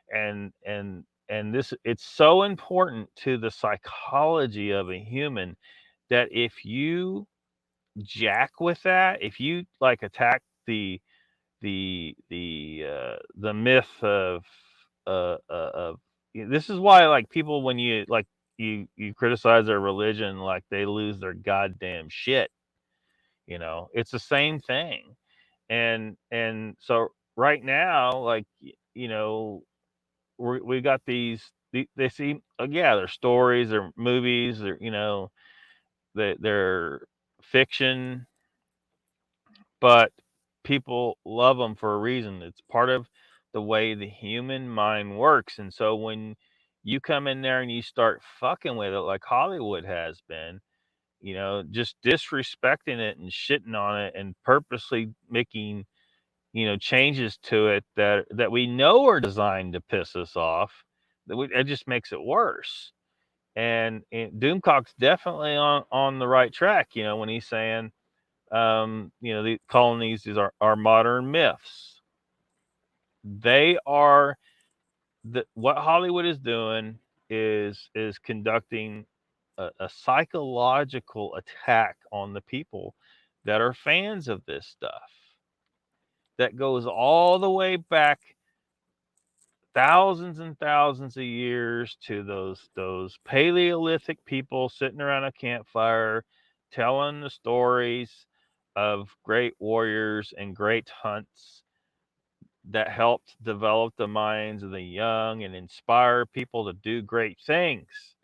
and this, it's so important to the psychology of a human that if you jack with that, if you attack the myth of this is why people, when you criticize their religion, they lose their goddamn shit. It's the same thing. And so right now, we got they seem, yeah, they're stories, they're movies, they're fiction, but people love them for a reason. It's part of the way the human mind works. And so when you come in there and you start fucking with it like Hollywood has been, just disrespecting it and shitting on it and purposely making, changes to it that we know are designed to piss us off, it just makes it worse. And Doomcock's definitely on the right track, when he's saying, the colonies is our modern myths. They are what Hollywood is doing is conducting a psychological attack on the people that are fans of this stuff. That goes all the way back thousands and thousands of years to those Paleolithic people sitting around a campfire telling the stories of great warriors and great hunts that helped develop the minds of the young and inspire people to do great things.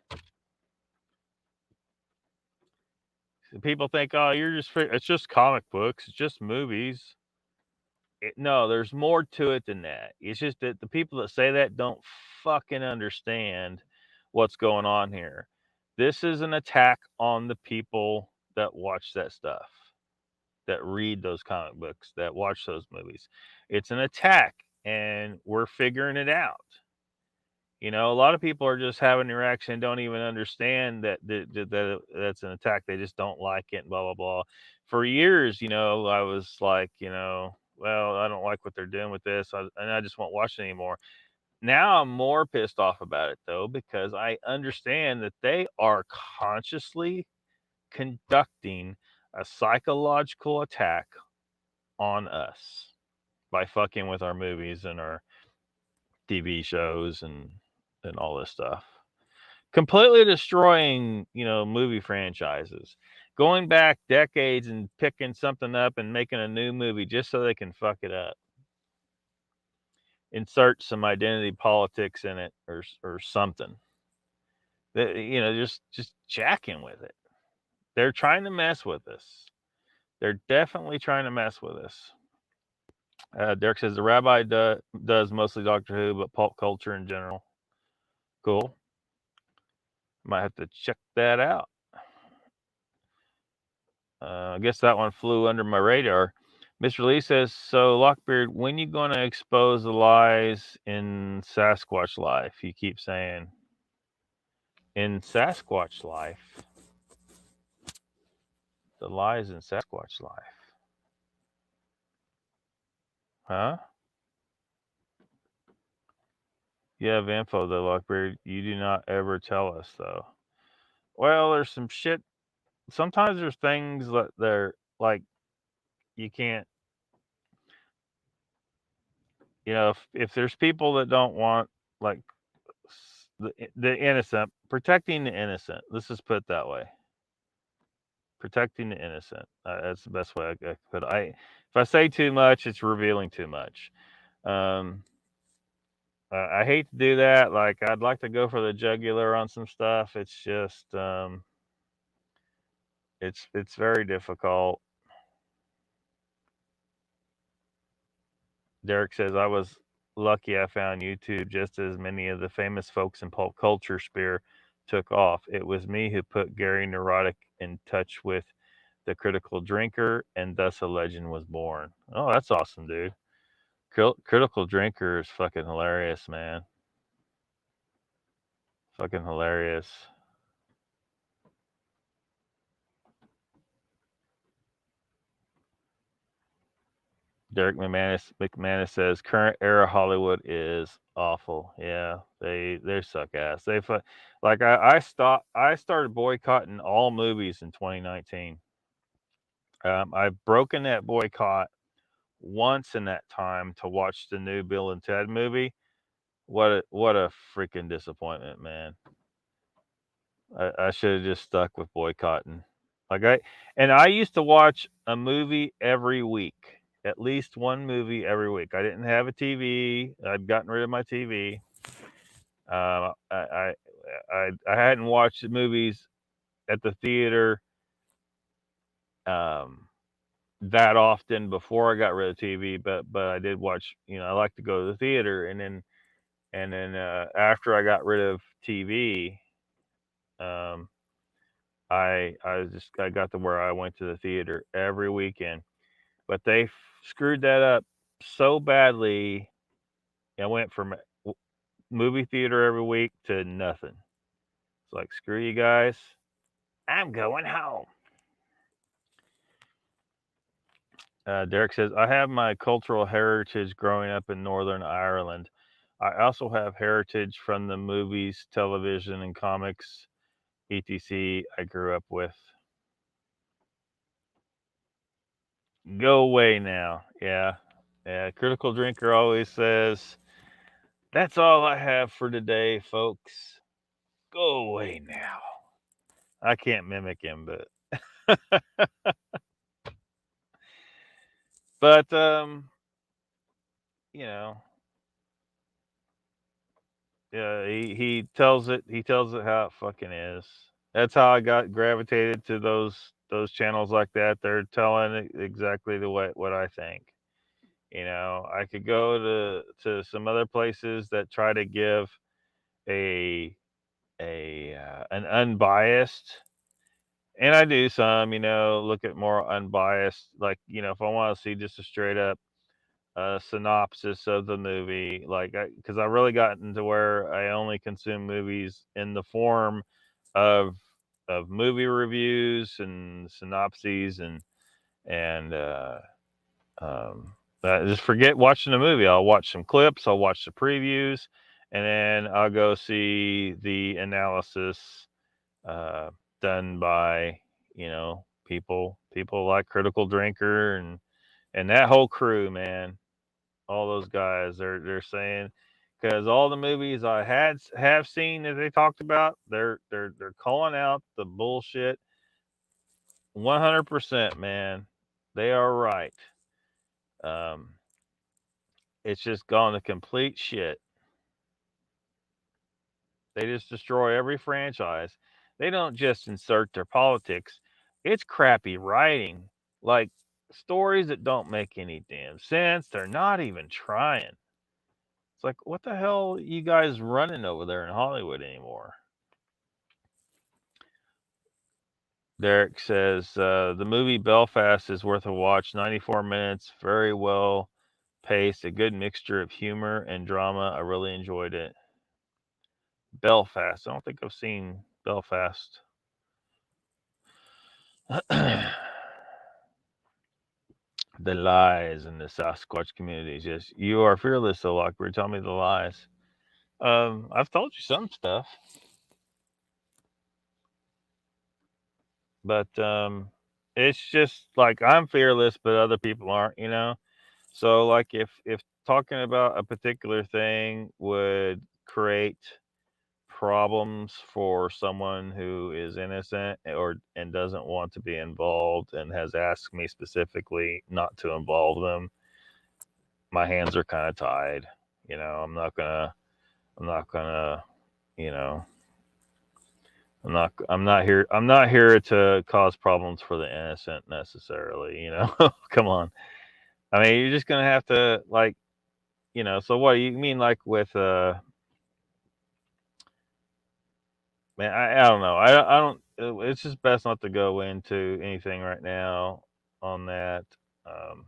So people think, oh, it's just comic books, it's just movies. No, there's more to it than that. It's just that the people that say that don't fucking understand what's going on here. This is an attack on the people that watch that stuff, that read those comic books, that watch those movies. It's an attack, and we're figuring it out. You know, a lot of people are just having a reaction and don't even understand that that's an attack. They just don't like it, and blah blah blah. For years, you know, I was like, you know, well, I don't like what they're doing with this, and I just won't watch it anymore. Now I'm more pissed off about it though, because I understand that they are consciously conducting a psychological attack on us by fucking with our movies and our TV shows and all this stuff. Completely destroying, you know, movie franchises. Going back decades and picking something up and making a new movie just so they can fuck it up. Insert some identity politics in it or something. You know, just jacking with it. They're trying to mess with us. They're definitely trying to mess with us. Derek says the rabbi does mostly Doctor Who, but pulp culture in general. Cool. Might have to check that out. I guess that one flew under my radar. Mr. Lee says, so Lockbeard, when you going to expose the lies in Sasquatch life? You keep saying. In Sasquatch life? The lies in Sasquatch life. Huh? You have info though, Lockbeard. You do not ever tell us though. Well, there's some shit. Sometimes there's things that they're like you can't. You know, if there's people that don't want like the innocent, protecting the innocent. Let's just put it that way. Protecting the innocent. That's the best way I could put it. If I say too much, it's revealing too much. I hate to do that. Like I'd like to go for the jugular on some stuff. It's just it's very difficult. Derek says I was lucky I found YouTube just as many of the famous folks in pulp culture sphere took off. It was me who put Gary Neurotic in touch with the critical drinker, and thus a legend was born. Oh, that's awesome, dude. Critical drinker is fucking hilarious, man. Fucking hilarious. Derek McManus says current era Hollywood is awful. Yeah, they suck ass. Like I started boycotting all movies in 2019. I've broken that boycott once in that time to watch the new Bill and Ted movie. What a freaking disappointment, man. I should have just stuck with boycotting. I used to watch a movie every week, at least one movie every week. I didn't have a TV. I'd gotten rid of my TV. I hadn't watched the movies at the theater that often before I got rid of TV, but I did watch. You know, I like to go to the theater, and then after I got rid of TV, I got to where I went to the theater every weekend, but they screwed that up so badly. I went from movie theater every week to nothing. It's like screw you guys. I'm going home. Derek says I have my cultural heritage growing up in Northern Ireland. I also have heritage from the movies, television, and comics, etc. I grew up with. Go away now. Yeah. Critical Drinker always says, that's all I have for today, folks. Go away now. I can't mimic him, but you know, yeah, he tells it how it fucking is. That's how I got gravitated to those channels like that. They're telling it exactly the way what I think. You know, I could go to some other places that try to give a an unbiased and I do some, look at more unbiased, like, if I want to see just a straight up synopsis of the movie, like, because I really gotten to where I only consume movies in the form of movie reviews and synopses and I just forget watching the movie. I'll watch some clips, I'll watch the previews, and then I'll go see the analysis uh, done by people like Critical Drinker and that whole crew, man. All those guys, they're saying, because all the movies I have seen that they talked about, they're calling out the bullshit 100%, man. They are right. Um, it's just gone to complete shit. They just destroy every franchise. They don't just insert their politics. It's crappy writing, like stories that don't make any damn sense. They're not even trying. It's like, what the hell are you guys running over there in Hollywood anymore? Derek says the movie Belfast is worth a watch. 94 minutes, very well paced, a good mixture of humor and drama. I really enjoyed it. Belfast. I don't think I've seen Belfast. The lies in the Sasquatch communities. Yes, you are fearless, so Lockbird. Tell me the lies. I've told you some stuff, but it's just like I'm fearless, but other people aren't. So, like, if talking about a particular thing would create problems for someone who is innocent or and doesn't want to be involved and has asked me specifically not to involve them, my hands are kind of tied. I'm not gonna, you know, I'm not here to cause problems for the innocent necessarily. Come on. I mean, you're just gonna have to, like, so what do you mean, like, with man, I don't know. I don't. It's just best not to go into anything right now on that. Um,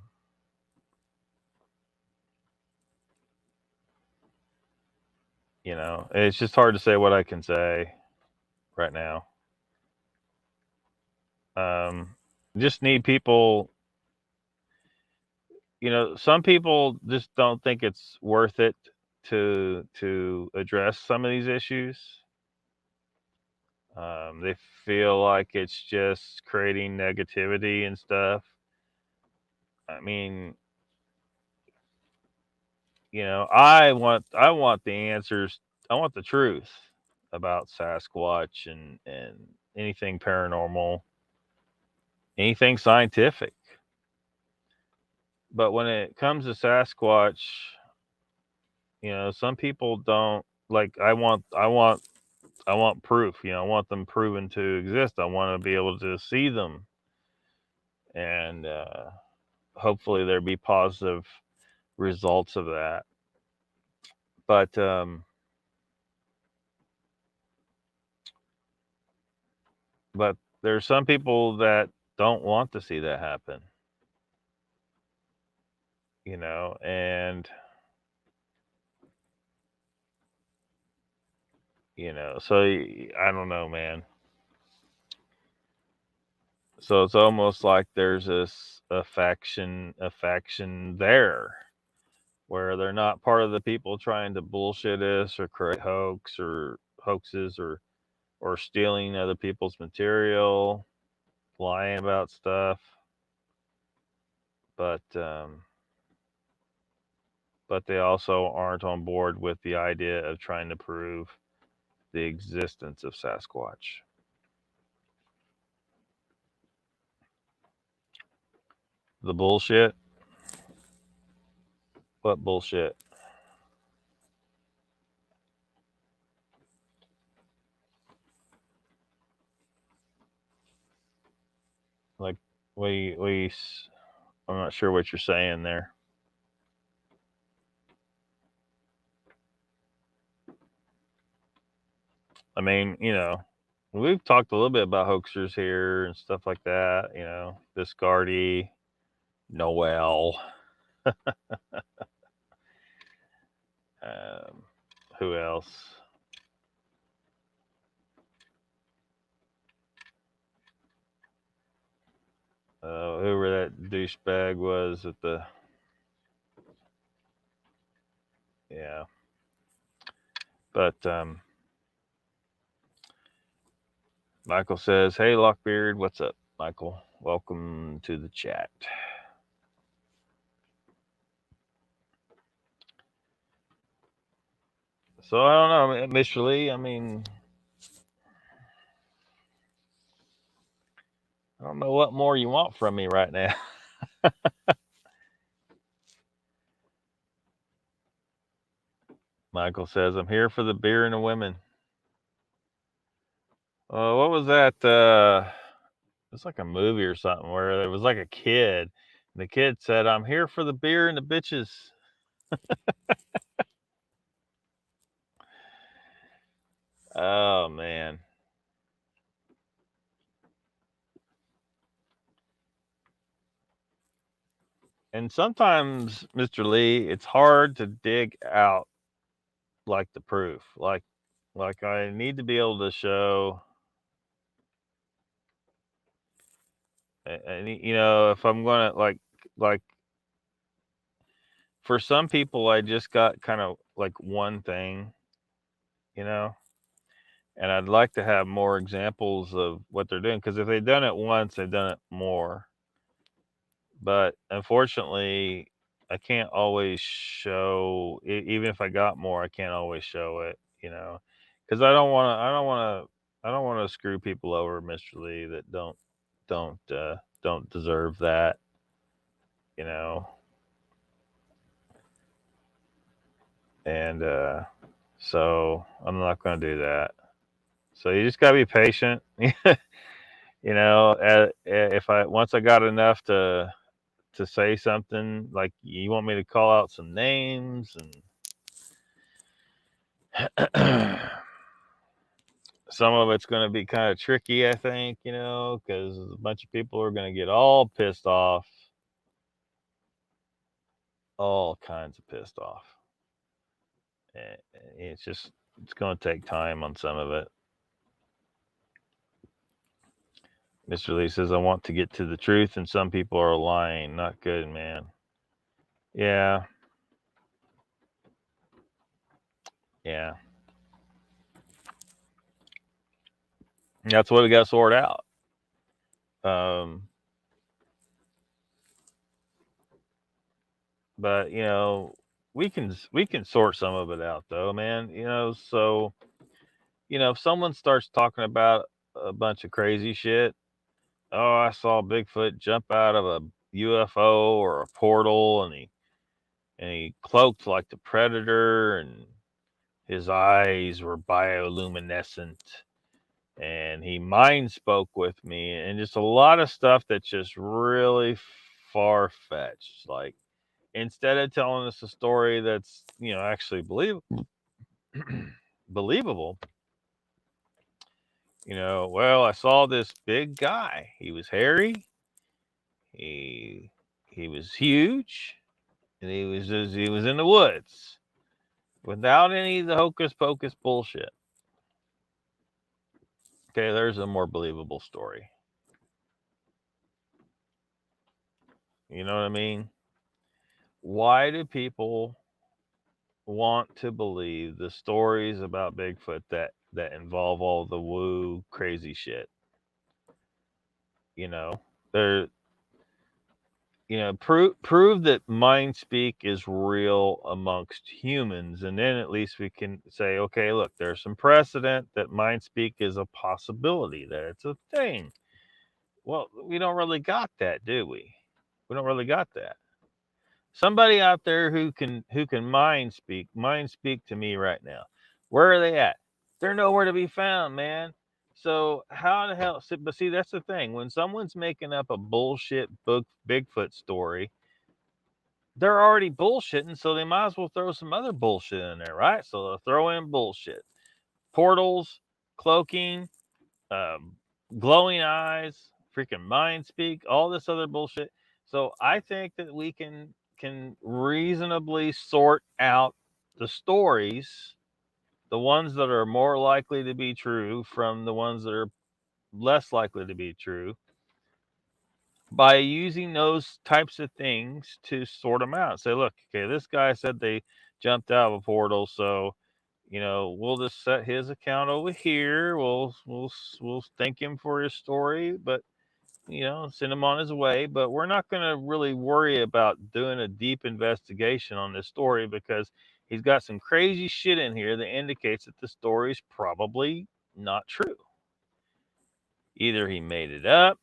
it's just hard to say what I can say right now. Just need people. Some people just don't think it's worth it to address some of these issues. They feel like it's just creating negativity and stuff. I mean, I want the answers. I want the truth about Sasquatch and anything paranormal, anything scientific. But when it comes to Sasquatch, some people don't like. I want proof. I want them proven to exist. I want to be able to see them, and hopefully there be positive results of that. But there's some people that don't want to see that happen. And so I don't know, man. So it's almost like there's this a faction there where they're not part of the people trying to bullshit us or create hoaxes or stealing other people's material, lying about stuff, but they also aren't on board with the idea of trying to prove the existence of Sasquatch. The bullshit? What bullshit? Like, I'm not sure what you're saying there. I mean, we've talked a little bit about hoaxers here and stuff like that. You know, Biscardi, Noel. Um, who else? Whoever that douchebag was at the, yeah. But Michael says, "Hey, Lockbeard, what's up, Michael? Welcome to the chat." So I don't know, Mr. Lee. I mean, I don't know what more you want from me right now. Michael says, "I'm here for the beer and the women." What was that? It's like a movie or something where there was like a kid, and the kid said, "I'm here for the beer and the bitches." Oh man. And sometimes, Mr. Lee, it's hard to dig out like the proof. Like I need to be able to show, and you know, if I'm gonna like for some people, I just got kind of like one thing, you know, and I'd like to have more examples of what they're doing, because if they've done it once, they've done it more. But unfortunately, I can't always show, even if I got more, I can't always show it, you know, because I don't want to screw people over, Mr. Lee, that don't deserve that, you know. And so I'm not going to do that. So you just got to be patient. You know, if I once I got enough to say something, like you want me to call out some names, and some of it's going to be kind of tricky, I think, you know, because a bunch of people are going to get all pissed off, all kinds of pissed off. And it's going to take time on some of it. Mr. Lee says, "I want to get to the truth, and some people are lying. Not good, man." Yeah. Yeah. That's what we got to sort out. But you know, we can sort some of it out, though, man. You know, so you know, if someone starts talking about a bunch of crazy shit, oh, I saw Bigfoot jump out of a UFO or a portal, and he cloaked like the Predator, and his eyes were bioluminescent, and he mind spoke with me, and just a lot of stuff that's just really far fetched. Like, instead of telling us a story that's, you know, actually believable, you know, well, I saw this big guy. He was hairy. He he was huge, and he was in the woods without any of the hocus pocus bullshit. Okay, there's a more believable story. You know what I mean? Why do people want to believe the stories about Bigfoot that involve all the woo crazy shit? You know, they're, you know, prove that mind speak is real amongst humans, and then at least we can say, okay, look, there's some precedent that mind speak is a possibility, that it's a thing. Well, we don't really got that, do we? We don't really got that. Somebody out there who can mind speak to me right now. Where are they at? They're nowhere to be found, man. So how the hell? But see, that's the thing. When someone's making up a bullshit Bigfoot story, they're already bullshitting, so they might as well throw some other bullshit in there, right? So they'll throw in bullshit, portals, cloaking, glowing eyes, freaking mind speak, all this other bullshit. So I think that we can reasonably sort out the stories, the ones that are more likely to be true from the ones that are less likely to be true, by using those types of things to sort them out. Say, look, okay, this guy said they jumped out of a portal, so we'll just set his account over here. We'll thank him for his story, but send him on his way. But we're not going to really worry about doing a deep investigation on this story because he's got some crazy shit in here that indicates that the story's probably not true. Either he made it up,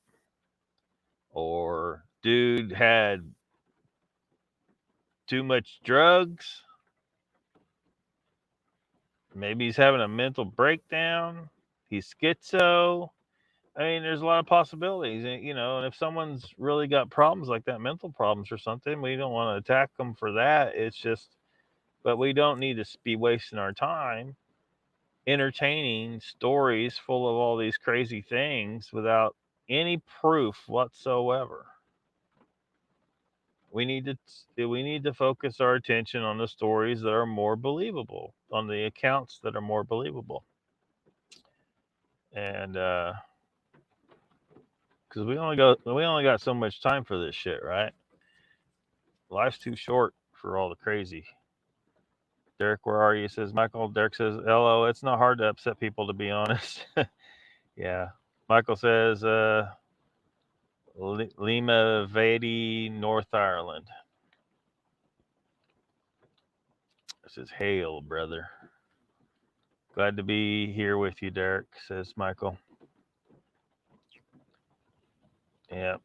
or dude had too much drugs. Maybe he's having a mental breakdown. He's schizo. I mean, there's a lot of possibilities, and if someone's really got problems like that, mental problems or something, we don't want to attack them for that. It's just, but we don't need to be wasting our time entertaining stories full of all these crazy things without any proof whatsoever. We need to focus our attention on the stories that are more believable, on the accounts that are more believable, and because we only got so much time for this shit, right? Life's too short for all the crazy. Derek, where are you? Says Michael. Derek says, "Hello." It's not hard to upset people, to be honest. Yeah. Michael says, Lima Vadi, North Ireland. This is hail, brother. Glad to be here with you, Derek, says Michael. Yeah.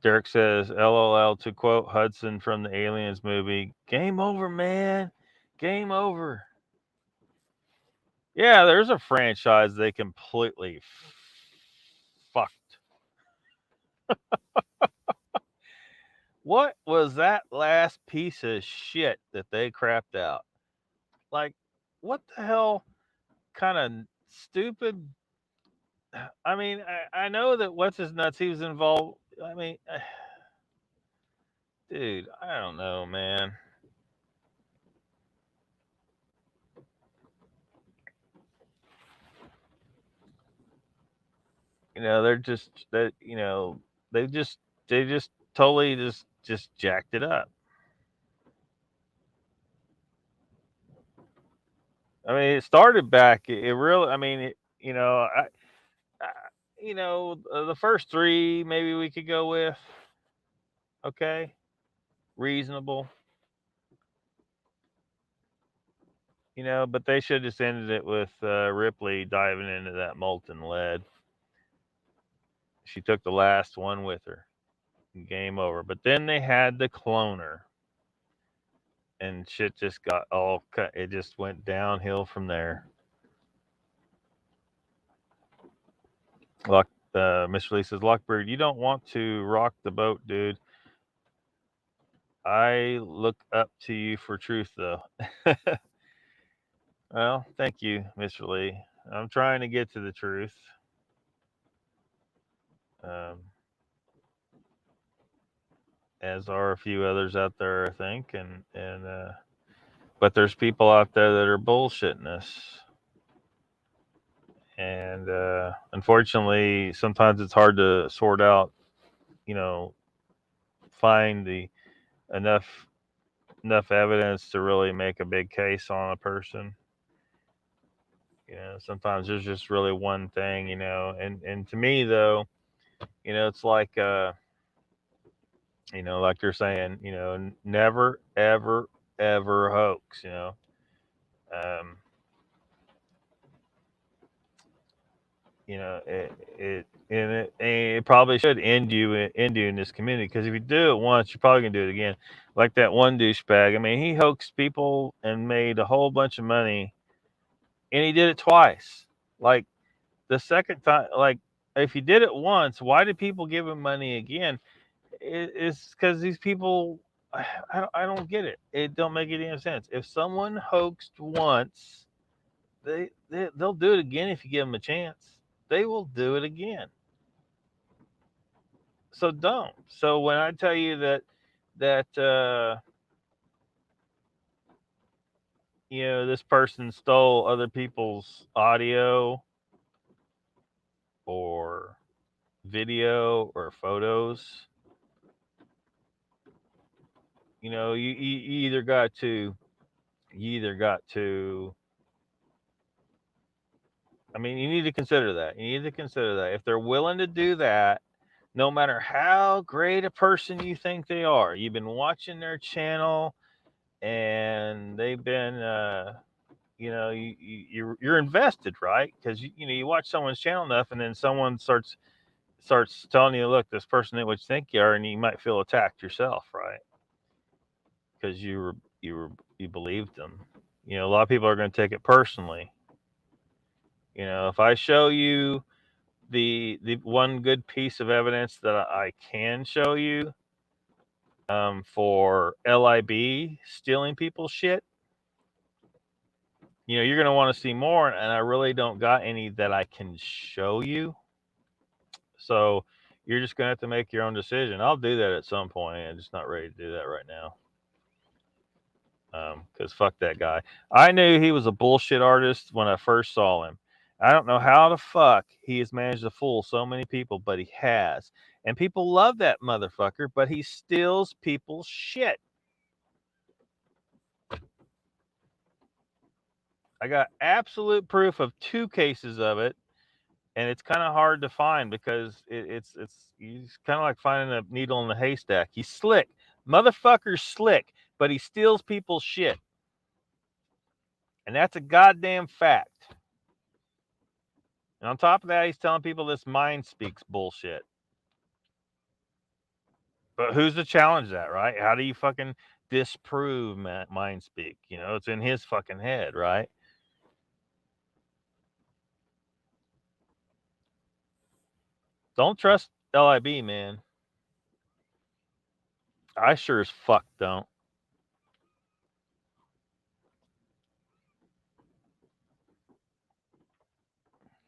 Derek says, LOL, to quote Hudson from the Aliens movie, game over, man. Game over. Yeah, there's a franchise they completely fucked. What was that last piece of shit that they crapped out? Like, what the hell kind of stupid? I mean, I know that what's his nuts, he was involved. I mean, dude, I don't know, man. They're just that. They just totally just jacked it up. I mean, it started back. It really. I mean, I the first three maybe we could go with. Okay, reasonable. But they should have just ended it with Ripley diving into that molten lead. She took the last one with her. Game over. But then they had the cloner, and shit just got all cut. It just went downhill from there. Mr. Lee says, Lockbeard, you don't want to rock the boat, dude. I look up to you for truth, though. Well, thank you, Mr. Lee. I'm trying to get to the truth. As are a few others out there, I think, but there's people out there that are bullshitting us, and unfortunately, sometimes it's hard to sort out. Find the enough evidence to really make a big case on a person. Sometimes there's just really one thing, and to me though, it's like like you're saying, never ever ever hoax, um it probably should end you in this community, because if you do it once, you're probably gonna do it again. Like that one douchebag. I mean, he hoaxed people and made a whole bunch of money, and he did it twice. Like the second time, like if he did it once, why did people give him money again? It's because these people, I don't get it. It don't make any sense. If someone hoaxed once, they'll do it again if you give them a chance. They will do it again. So don't. So when I tell you that this person stole other people's audio or video or photos, you either got to I mean, you need to consider that. If they're willing to do that, no matter how great a person you think they are, you've been watching their channel and they've been you're invested, right? Because you watch someone's channel enough, and then someone starts telling you, look, this person ain't what you think you are, and you might feel attacked yourself, right? Because you believed them. A lot of people are going to take it personally. If I show you the one good piece of evidence that I can show you for LIB stealing people's shit, you're going to want to see more, and I really don't got any that I can show you. So you're just going to have to make your own decision. I'll do that at some point. I'm just not ready to do that right now. Because fuck that guy. I knew he was a bullshit artist when I first saw him. I don't know how the fuck he has managed to fool so many people, but he has. And people love that motherfucker, but he steals people's shit. I got absolute proof of 2 cases of it, and it's kind of hard to find because it's kind of like finding a needle in the haystack. He's slick. Motherfucker's slick, but he steals people's shit. And that's a goddamn fact. And on top of that, he's telling people this mind speaks bullshit. But who's to challenge that, right? How do you fucking disprove mind speak? It's in his fucking head, right? Don't trust LIB, man. I sure as fuck don't.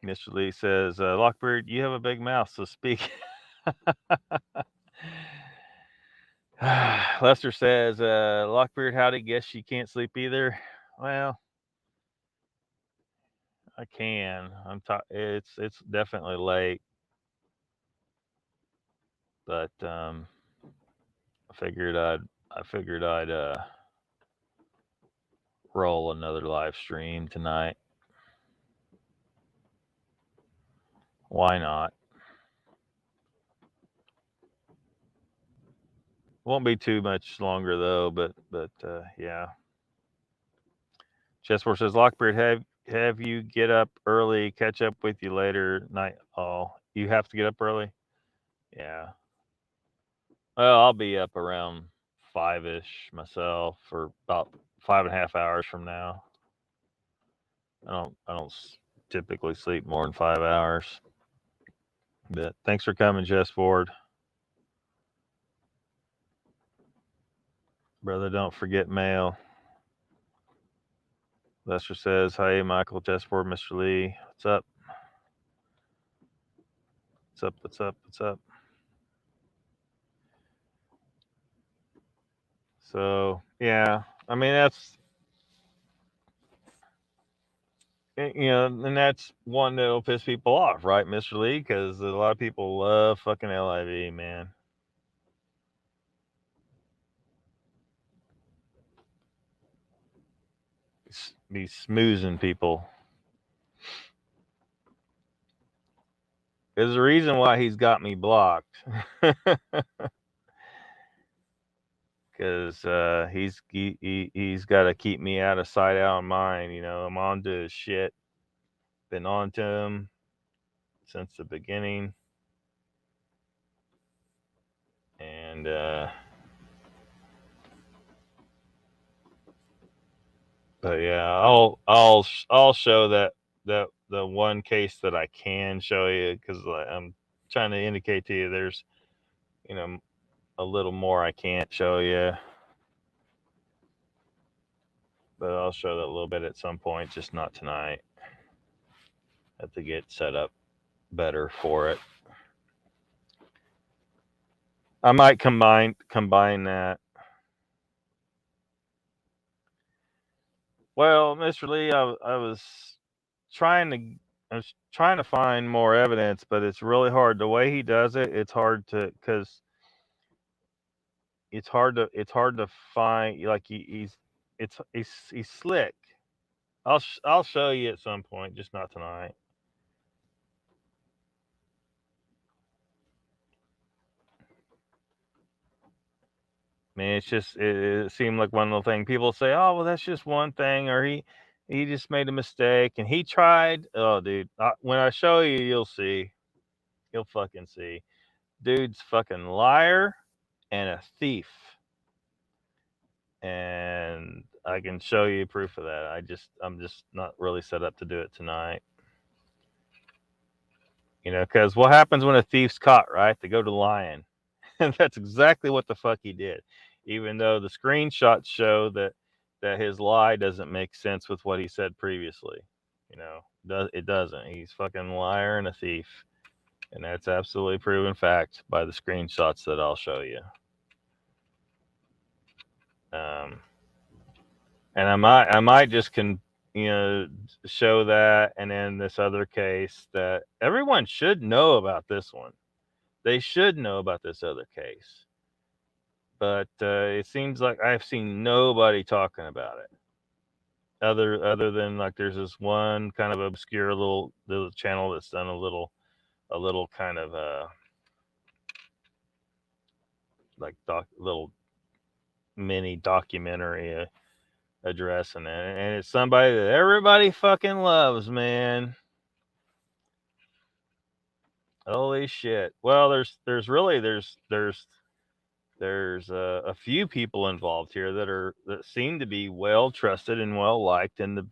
Mr. Lee says, Lockbeard, you have a big mouth, so speak. Lester says, Lockbeard, howdy, guess you can't sleep either. Well, I can. It's definitely late. But I figured I'd roll another live stream tonight. Why not? Won't be too much longer though, but yeah. Chessboard says, Lockbeard, have you get up early, catch up with you later night. Oh, you have to get up early? Yeah. Well, I'll be up around 5-ish myself, for about 5.5 hours from now. I don't typically sleep more than 5 hours. But thanks for coming, Chessboard. Brother, don't forget mail. Lester says, hey, Michael, Chessboard, Mr. Lee. What's up? What's up? So, yeah. I mean, that's, and that's one that'll piss people off, right, Mr. Lee? Because a lot of people love fucking LIV, man. Be smoozing people. There's a reason why he's got me blocked. Because he's got to keep me out of sight, out of mind. I'm on to his shit. Been on to him since the beginning. And but yeah, I'll show that the one case that I can show you, because I'm trying to indicate to you there's a little more I can't show you, but I'll show that a little bit at some point, just not tonight. Have to get set up better for it. I might combine that. Well, Mr. Lee, I was trying to find more evidence, but it's really hard. The way he does it, it's hard to because it's hard to find. Like he's slick. I'll show you at some point, just not tonight. I mean, it's just it seemed like one little thing. People say, "Oh, well, that's just one thing," or he just made a mistake and he tried. Oh, dude, when I show you, you'll see. You'll fucking see. Dude's fucking liar and a thief, and I can show you proof of that. I'm just not really set up to do it tonight. You know, because what happens when a thief's caught, right? They go to lion. And that's exactly what the fuck he did. Even though the screenshots show that his lie doesn't make sense with what he said previously. You know, it doesn't. He's fucking liar and a thief. And that's absolutely proven fact by the screenshots that I'll show you. And I might just show that, and then this other case that everyone should know about this one. They should know about this other case, but it seems like I've seen nobody talking about it, other than like there's this one kind of obscure little channel that's done a little kind of like little mini documentary addressing it, and it's somebody that everybody fucking loves, man. Holy shit! Well, there's a few people involved here that seem to be well trusted and well liked in the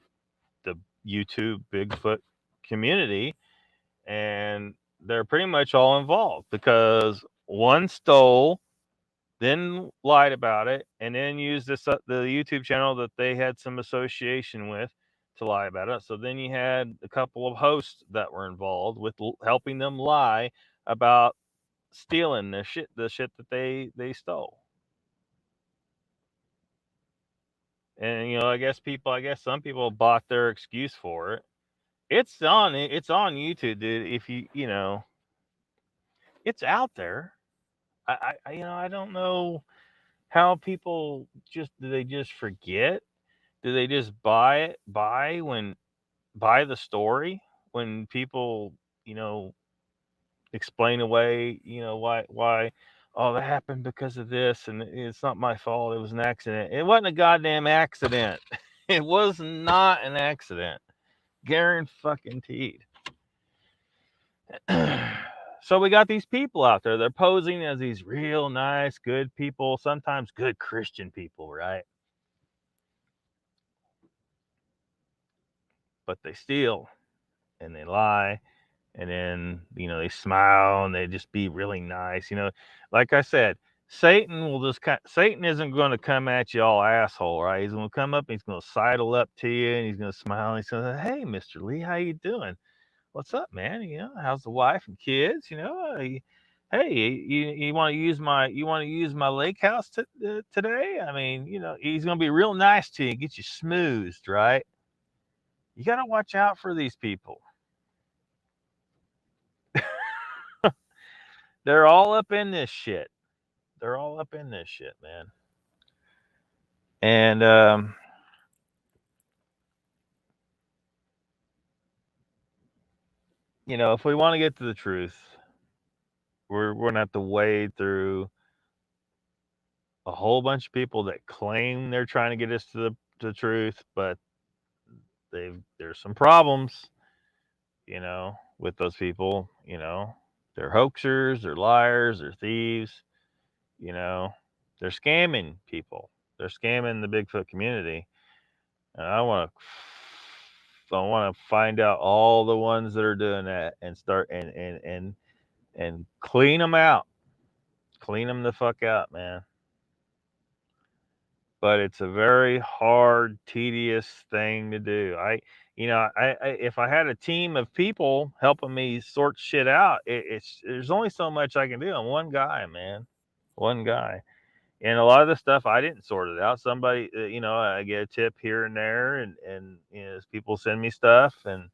YouTube Bigfoot community, and they're pretty much all involved because one stole, then lied about it, and then used the YouTube channel that they had some association with to lie about it. So then you had a couple of hosts that were involved with helping them lie about stealing the shit that they stole. And I guess some people bought their excuse for it. It's on YouTube, dude. If it's out there. I don't know how people do they just forget? Do they just buy the story when people, explain away, why oh, that happened because of this and it's not my fault, it was an accident. It wasn't a goddamn accident. It was not an accident. Guaranteed. So we got these people out there. They're posing as these real nice, good people, sometimes good Christian people, right? But they steal and they lie, and then they smile and they just be really nice. Like I said, Satan isn't going to come at you all asshole, right? He's going to come up and he's going to sidle up to you and he's going to smile and he's going to say, "Hey, Mr. Lee, how you doing? What's up, man? How's the wife and kids? Hey, you want to use my lake house today? I mean, he's gonna be real nice to you, get you smoothed, right? You got to watch out for these people. They're all up in this shit. Man. And if we want to get to the truth, we're gonna have to wade through a whole bunch of people that claim they're trying to get us to the truth, but there's some problems, with those people. They're hoaxers, they're liars, they're thieves. They're scamming people. They're scamming the Bigfoot community, and I want to find out all the ones that are doing that and start and clean them out. Clean them the fuck out, man. but it's a very hard, tedious thing to do. If I had a team of people helping me sort shit out, there's only so much I can do. I'm one guy, man, one guy. And a lot of the stuff I didn't sort it out. Somebody, I get a tip here and there, and people send me stuff, and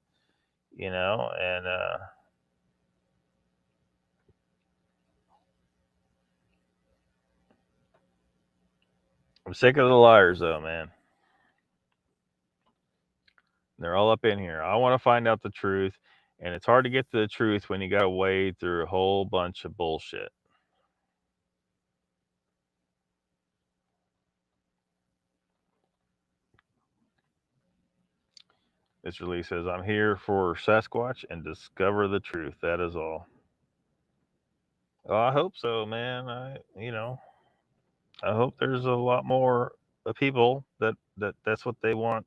I'm sick of the liars, though, man. They're all up in here. I want to find out the truth, and it's hard to get to the truth when you got to wade through a whole bunch of bullshit. Mr. Lee says, I'm here for Sasquatch and discover the truth. That is all. Well, I hope so, man. I hope there's a lot more people that's what they want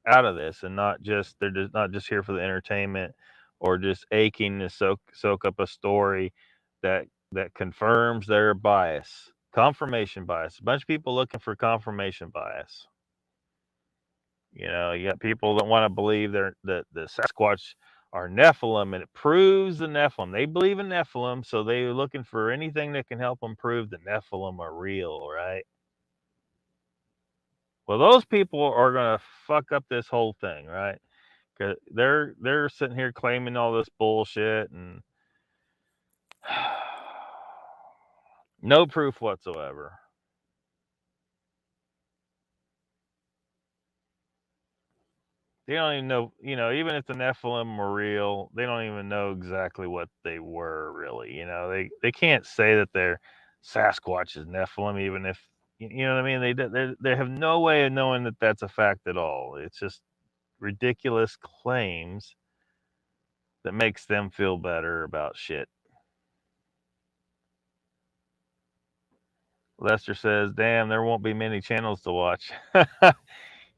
out of this, and they're just not just here for the entertainment or just aching to soak up a story that confirms their bias. Confirmation bias. A bunch of people looking for confirmation bias. You got people that want to believe that the Sasquatch are Nephilim, and it proves the Nephilim. They believe in Nephilim, so they're looking for anything that can help them prove the Nephilim are real, right? Well, those people are gonna fuck up this whole thing, right? Because they're sitting here claiming all this bullshit and no proof whatsoever. They don't even know, even if the Nephilim were real, they don't even know exactly what they were really. They can't say that they're Sasquatch is Nephilim, even if you know what I mean. They have no way of knowing that that's a fact at all. It's just ridiculous claims that makes them feel better about shit. Lester says, "Damn, there won't be many channels to watch."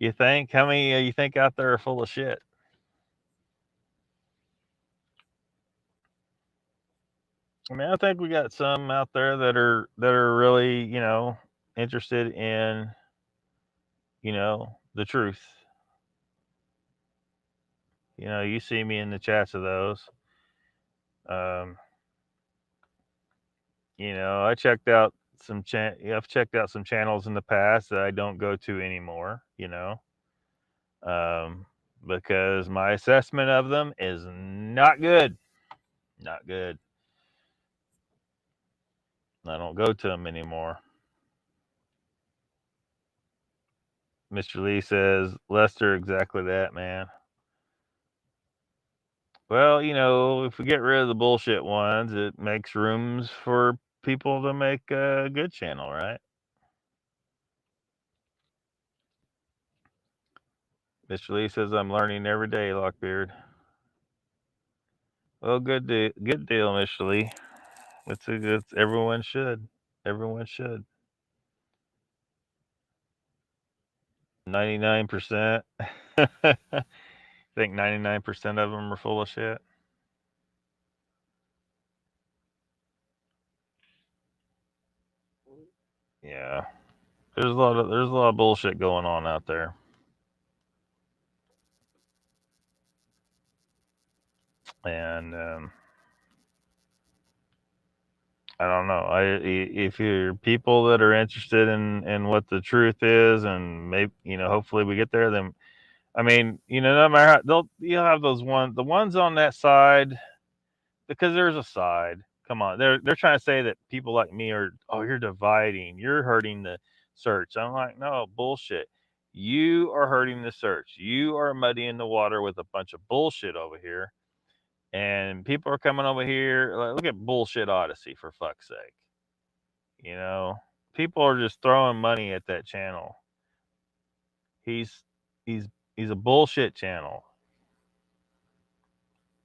You think? How many you think out there are full of shit? I mean, I think we got some out there that are really, interested in, the truth. You see me in the chats of those. I checked out I've checked out some channels in the past that I don't go to anymore. Because my assessment of them is not good. Not good. I don't go to them anymore. Mr. Lee says, Lester, exactly that, man. Well, if we get rid of the bullshit ones, it makes rooms for people to make a good channel, right? Mr. Lee says, I'm learning every day, Lockbeard. Well, good deal, Mr. Lee. Everyone should. Everyone should. 99%. I think 99% of them are full of shit. Yeah. There's a lot of bullshit going on out there. And I don't know. If you're people that are interested in what the truth is, and maybe hopefully we get there, then I mean, no matter how you'll have the ones on that side, because there's a side. Come on, they're trying to say that people like me are, you're dividing, you're hurting the search. I'm like, no, bullshit. You are hurting the search. You are muddying the water with a bunch of bullshit over here. And people are coming over here. Like, look at Bullshit Odyssey, for fuck's sake. People are just throwing money at that channel. He's a bullshit channel.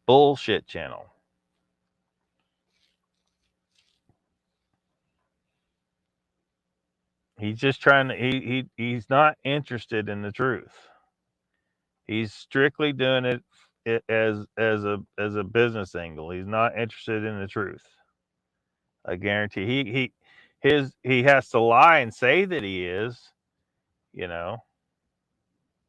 Bullshit channel. He's just trying to. He's not interested in the truth. He's strictly doing it as a business angle. He's not interested in the truth. I guarantee he has to lie and say that he is, you know,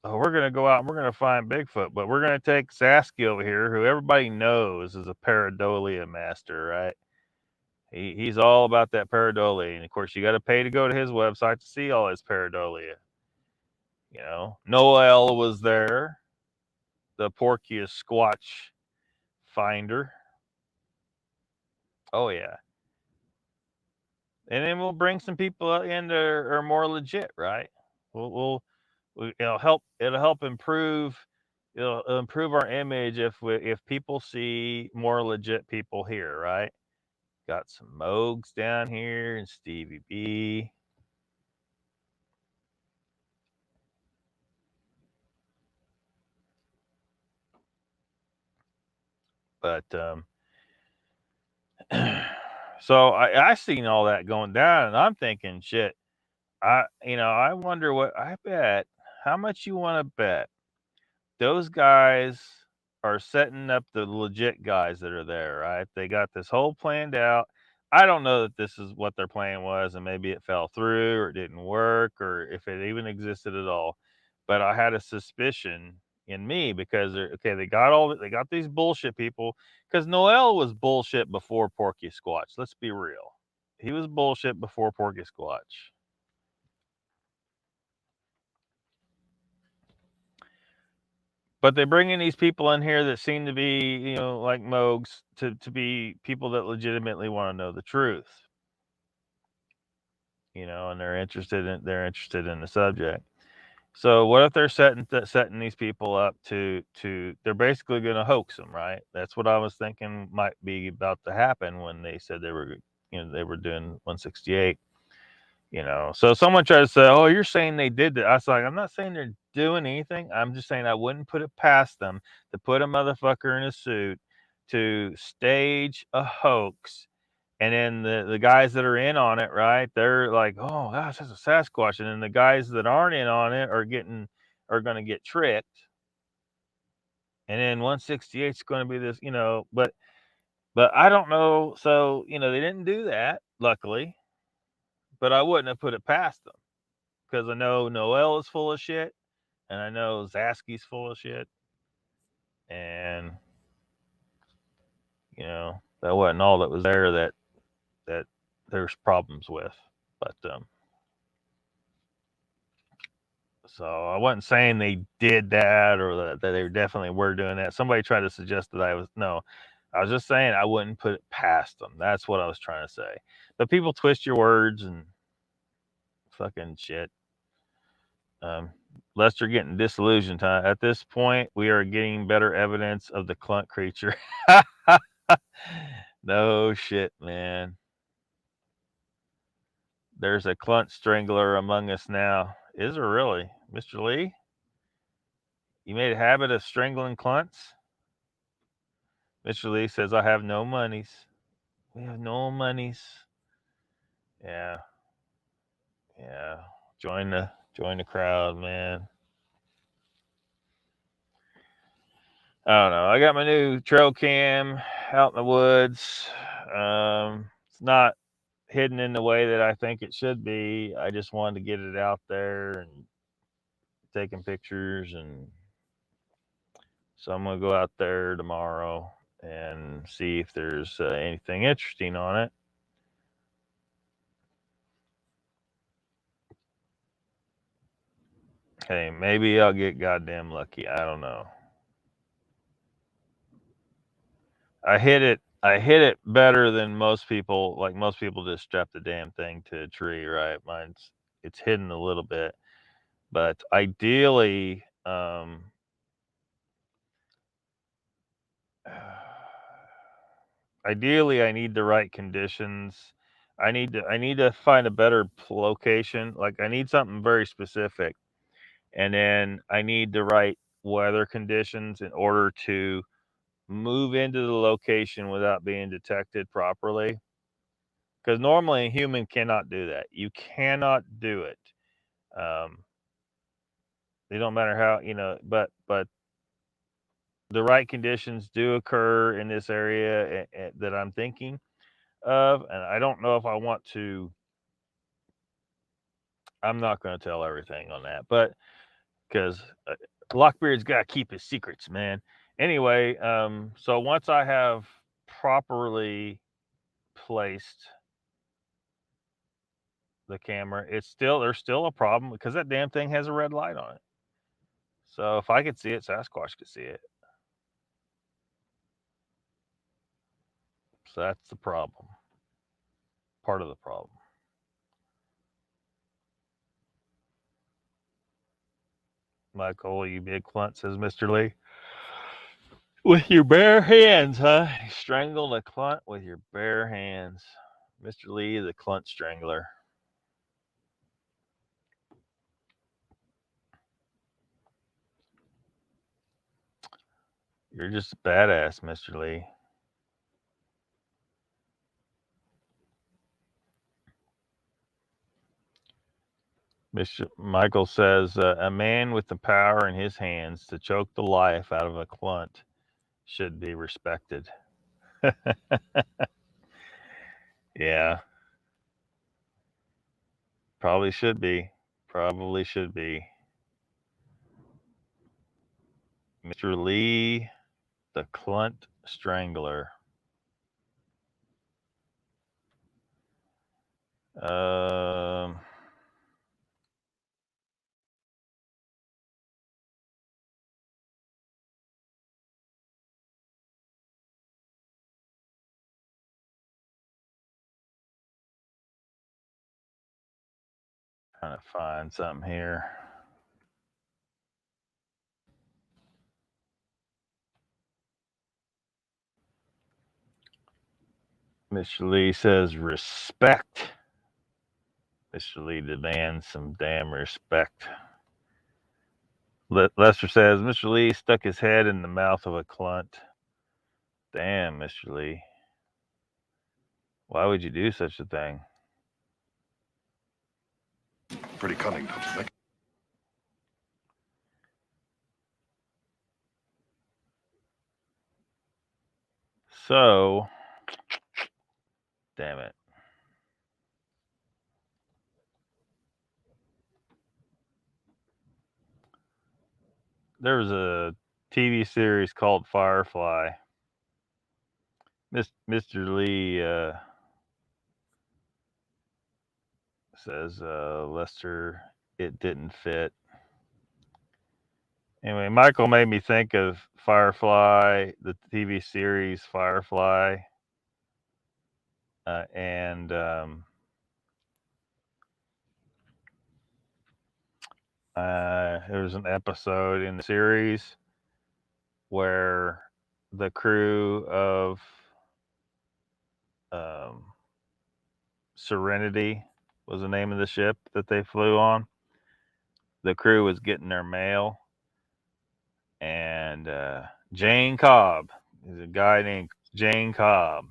oh, we're gonna go out and we're gonna find Bigfoot, but we're gonna take Sasky over here, who everybody knows is a pareidolia master, right? He's all about that pareidolia, and of course, you got to pay to go to his website to see all his pareidolia. You know, Noel was there, the Porcius Squatch finder. Oh yeah, and then we'll bring some people in that are more legit, right? It'll help improve it'll improve our image if people see more legit people here, right? Got some Mogs down here and Stevie B. But so I seen all that going down, and I'm thinking, shit. I wonder what I bet. How much you want to bet those guys are setting up the legit guys that are there, right? They got this whole planned out. I don't know that this is what their plan was, and maybe it fell through or it didn't work or if it even existed at all. But I had a suspicion in me because they got these bullshit people because Noel was bullshit before Porky Squatch. Let's be real. He was bullshit before Porky Squatch. But they bring in these people in here that seem to be, like Mogs, to be people that legitimately want to know the truth. And they're interested in the subject. So what if they're setting these people up to they're basically going to hoax them, right? That's what I was thinking might be about to happen when they said they were doing 168. So someone tried to say, oh, you're saying they did that. I was like, I'm not saying they're doing anything. I'm just saying I wouldn't put it past them to put a motherfucker in a suit to stage a hoax. And then the guys that are in on it, right? They're like, oh gosh, that's a Sasquatch. And then the guys that aren't in on it are going to get tricked. And then 168 is going to be this, but I don't know. So, they didn't do that, luckily. But I wouldn't have put it past them. Because I know Noel is full of shit, and I know Zasky's full of shit, and that wasn't all that was there that there's problems with. But so I wasn't saying they did that or that they definitely were doing that. Somebody tried to suggest that I was just saying I wouldn't put it past them. That's what I was trying to say. But people twist your words and fucking shit. Lester getting disillusioned, huh? At this point, we are getting better evidence of the Clunt creature. No shit, man. There's a Clunt strangler among us now. Is there really? Mr. Lee? You made a habit of strangling Clunts? Mr. Lee says, I have no monies. We have no monies. Yeah. Yeah. Join the crowd, man. I don't know. I got my new trail cam out in the woods. It's not hidden in the way that I think it should be. I just wanted to get it out there and taking pictures, and so I'm gonna go out there tomorrow and see if there's anything interesting on it. Hey, maybe I'll get goddamn lucky. I don't know. I hit it better than most people. Like most people just strap the damn thing to a tree, right? It's hidden a little bit. But ideally, ideally I need the right conditions. I need to find a better location. Like I need something very specific. And then I need the right weather conditions in order to move into the location without being detected properly. Because normally a human cannot do that. You cannot do it. It don't matter how, but the right conditions do occur in this area that I'm thinking of, and I don't know if I want to I'm not going to tell everything on that, but because Lockbeard's got to keep his secrets, man. Anyway, so once I have properly placed the camera, there's still a problem because that damn thing has a red light on it. So if I could see it, Sasquatch could see it. So that's the problem. Part of the problem. Michael, you big clunt, says Mr. Lee. With your bare hands, huh? You strangled a clunt with your bare hands. Mr. Lee, the clunt strangler. You're just a badass, Mr. Lee. Mr. Michael says, a man with the power in his hands to choke the life out of a clunt should be respected. Yeah. Probably should be. Probably should be. Mr. Lee, the clunt strangler. Trying to find something here. Mr. Lee says respect. Mr. Lee demands some damn respect. Lester says Mr. Lee stuck his head in the mouth of a clunt. Damn, Mr. Lee. Why would you do such a thing? Pretty cunning, don't you think? So, damn it. There was a TV series called Firefly. Mr. Lee says, Lester, it didn't fit. Anyway, Michael made me think of Firefly, the TV series Firefly. And there was an episode in the series where the crew of Serenity was the name of the ship that they flew on. The crew was getting their mail, and Jane Cobb is a guy named Jane Cobb.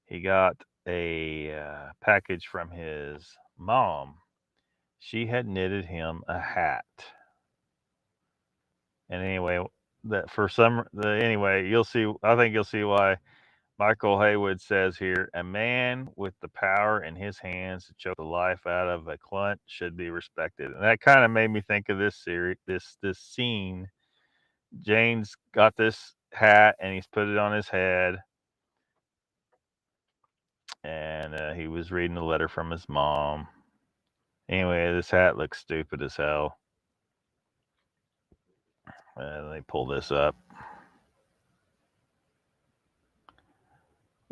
He got a package from his mom. She had knitted him a hat. And anyway, anyway, you'll see. I think you'll see why Michael Haywood says here, a man with the power in his hands to choke the life out of a clunt should be respected. And that kind of made me think of this series, this scene. Jane's got this hat and he's put it on his head. And he was reading a letter from his mom. Anyway, this hat looks stupid as hell. Let me pull this up.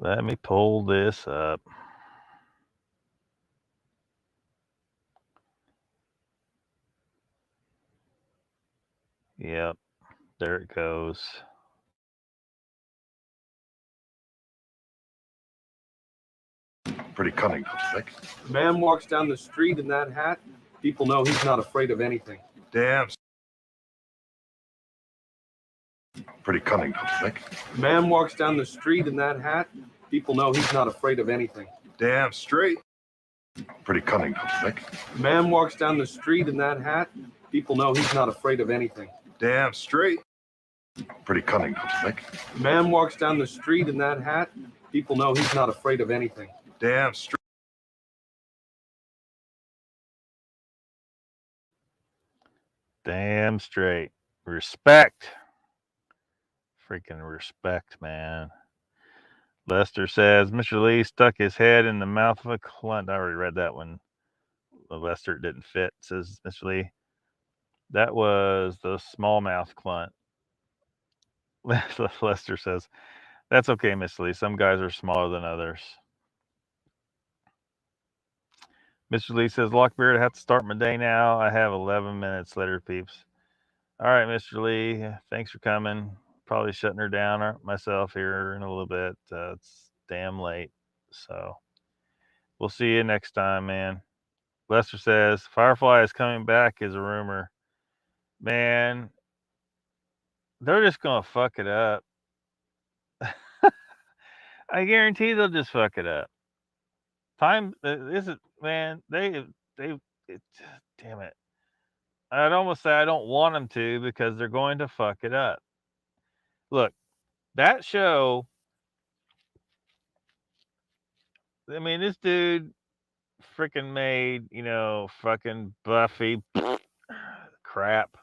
Let me pull this up. Yep, there it goes. Pretty cunning, don't you think? The man walks down the street in that hat, people know he's not afraid of anything. Damn. Pretty cunning, don't you think? The man walks down the street in that hat, people know he's not afraid of anything. Damn straight. Pretty cunning, don't you think? The man walks down the street in that hat, people know he's not afraid of anything. Damn straight. Pretty cunning, don't you think? The man walks down the street in that hat, people know he's not afraid of anything. Damn straight. Damn straight. Respect. Freaking respect, man. Lester says Mr. Lee stuck his head in the mouth of a clunt. I already read that one. Lester, it didn't fit, says Mr. Lee. That was the smallmouth clunt. Lester says, that's okay, Miss Lee. Some guys are smaller than others. Mr. Lee says, Lockbeard, I have to start my day now. I have 11 minutes later, peeps. All right, Mr. Lee, thanks for coming. Probably shutting her down myself here in a little bit. It's damn late. So we'll see you next time, man. Lester says, Firefly is coming back is a rumor. Man, they're just going to fuck it up. I guarantee they'll just fuck it up. Time, this is, man, it, damn it. I'd almost say I don't want them to because they're going to fuck it up. Look, that show, I mean, this dude freaking made, fucking Buffy crap.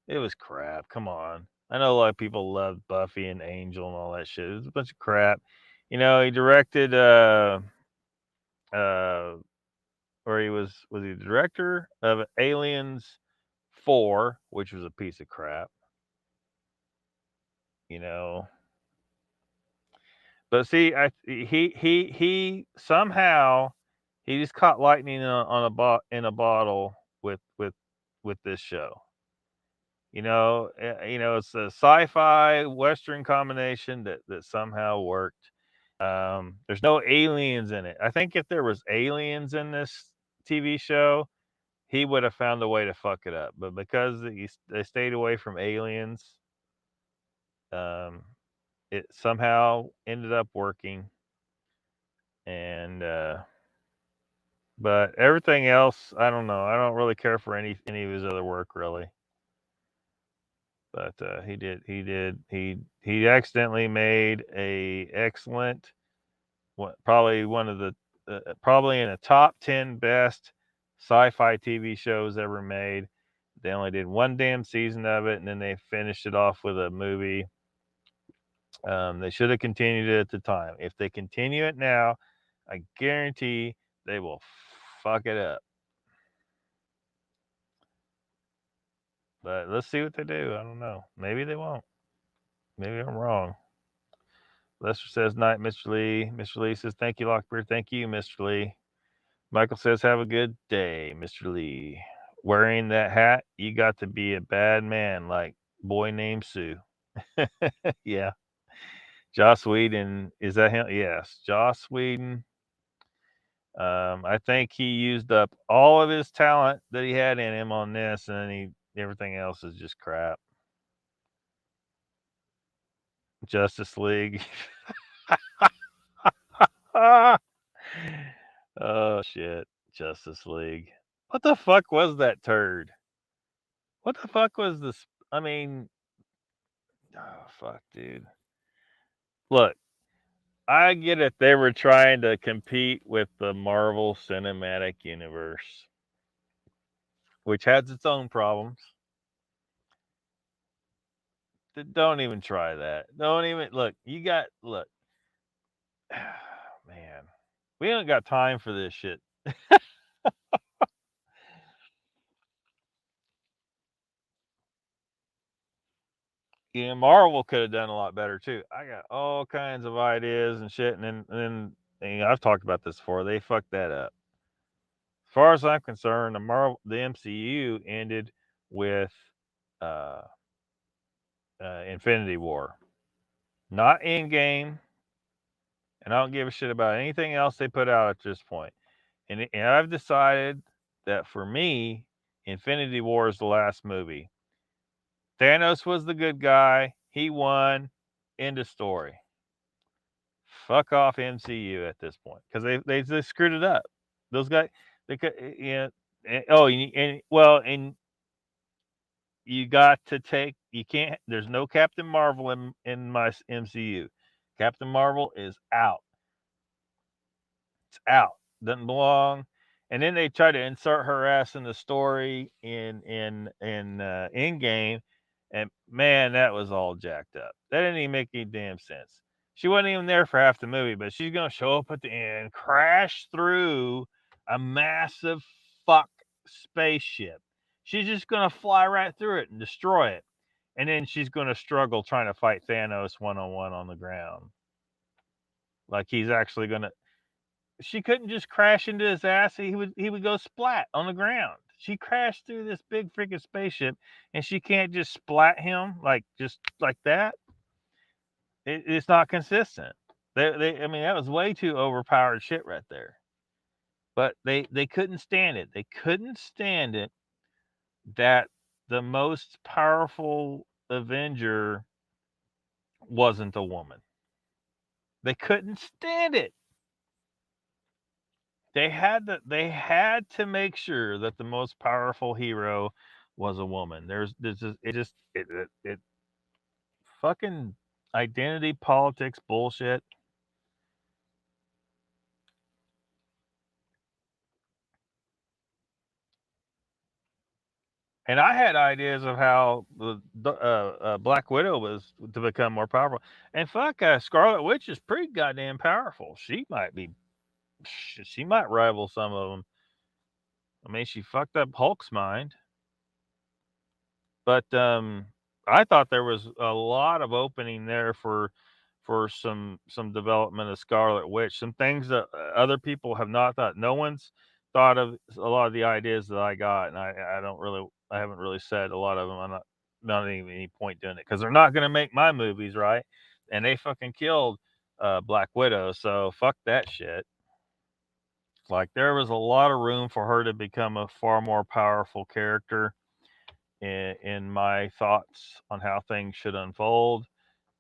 It was crap. Come on. I know a lot of people love Buffy and Angel and all that shit. It was a bunch of crap. He directed or he was he the director of Aliens 4, which was a piece of crap. But see, he somehow he just caught lightning in a bottle with this show. It's a sci-fi western combination that somehow worked. There's no aliens in it. I think if there was aliens in this TV show, he would have found a way to fuck it up. But because they stayed away from aliens, it somehow ended up working. And but everything else, I don't know. I don't really care for any of his other work, really. But he accidentally made a excellent, probably one of the probably in the top 10 best sci-fi TV shows ever made. They only did one damn season of it, and then they finished it off with a movie. They should have continued it at the time. If they continue it now, I guarantee they will fuck it up. But let's see what they do. I don't know. Maybe they won't. Maybe I'm wrong. Lester says, night, Mr. Lee. Mr. Lee says, thank you, Lockbeard. Thank you, Mr. Lee. Michael says, have a good day, Mr. Lee. Wearing that hat, you got to be a bad man like Boy Named Sue. Yeah. Joss Whedon, is that him? Yes. Joss Whedon. I think he used up all of his talent that he had in him on this, and everything else is just crap. Justice League. Oh shit. Justice League. What the fuck was that turd? What the fuck was this? I mean, oh fuck, dude. Look, I get it. They were trying to compete with the Marvel Cinematic Universe, which has its own problems. Don't even try that. Don't even look. Look. Man, we ain't got time for this shit. Yeah, Marvel could have done a lot better too. I got all kinds of ideas and shit, and then I've talked about this before. They fucked that up. As far as I'm concerned, the MCU ended with Infinity War, not Endgame, and I don't give a shit about anything else they put out at this point. And I've decided that for me, Infinity War is the last movie. Thanos was the good guy. He won. End of story. Fuck off MCU at this point because they screwed it up. Those guys, they could, and you got to take. You can't. There's no Captain Marvel in my MCU. Captain Marvel is out. It's out. Doesn't belong. And then they try to insert her ass in the story in game, and man, that was all jacked up. That didn't even make any damn sense. She wasn't even there for half the movie, but she's gonna show up at the end, crash through a massive fuck spaceship. She's just gonna fly right through it and destroy it, and then she's gonna struggle trying to fight Thanos one-on-one on the ground. Like he's actually gonna. She couldn't just crash into his ass. He would go splat on the ground. She crashed through this big freaking spaceship, and she can't just splat him just like that. It's not consistent. I mean, that was way too overpowered shit right there. But they couldn't stand it. They couldn't stand it that the most powerful Avenger wasn't a woman. They couldn't stand it. They had to make sure that the most powerful hero was a woman. It fucking identity politics bullshit. And I had ideas of how the Black Widow was to become more powerful. And fuck, Scarlet Witch is pretty goddamn powerful. She might rival some of them. I mean, she fucked up Hulk's mind. But I thought there was a lot of opening there for some development of Scarlet Witch, some things that other people have not thought. No one's thought of a lot of the ideas that I got, and I haven't really said a lot of them. I'm not even any point doing it because they're not going to make my movies, right? And they fucking killed Black Widow, so fuck that shit. Like there was a lot of room for her to become a far more powerful character in my thoughts on how things should unfold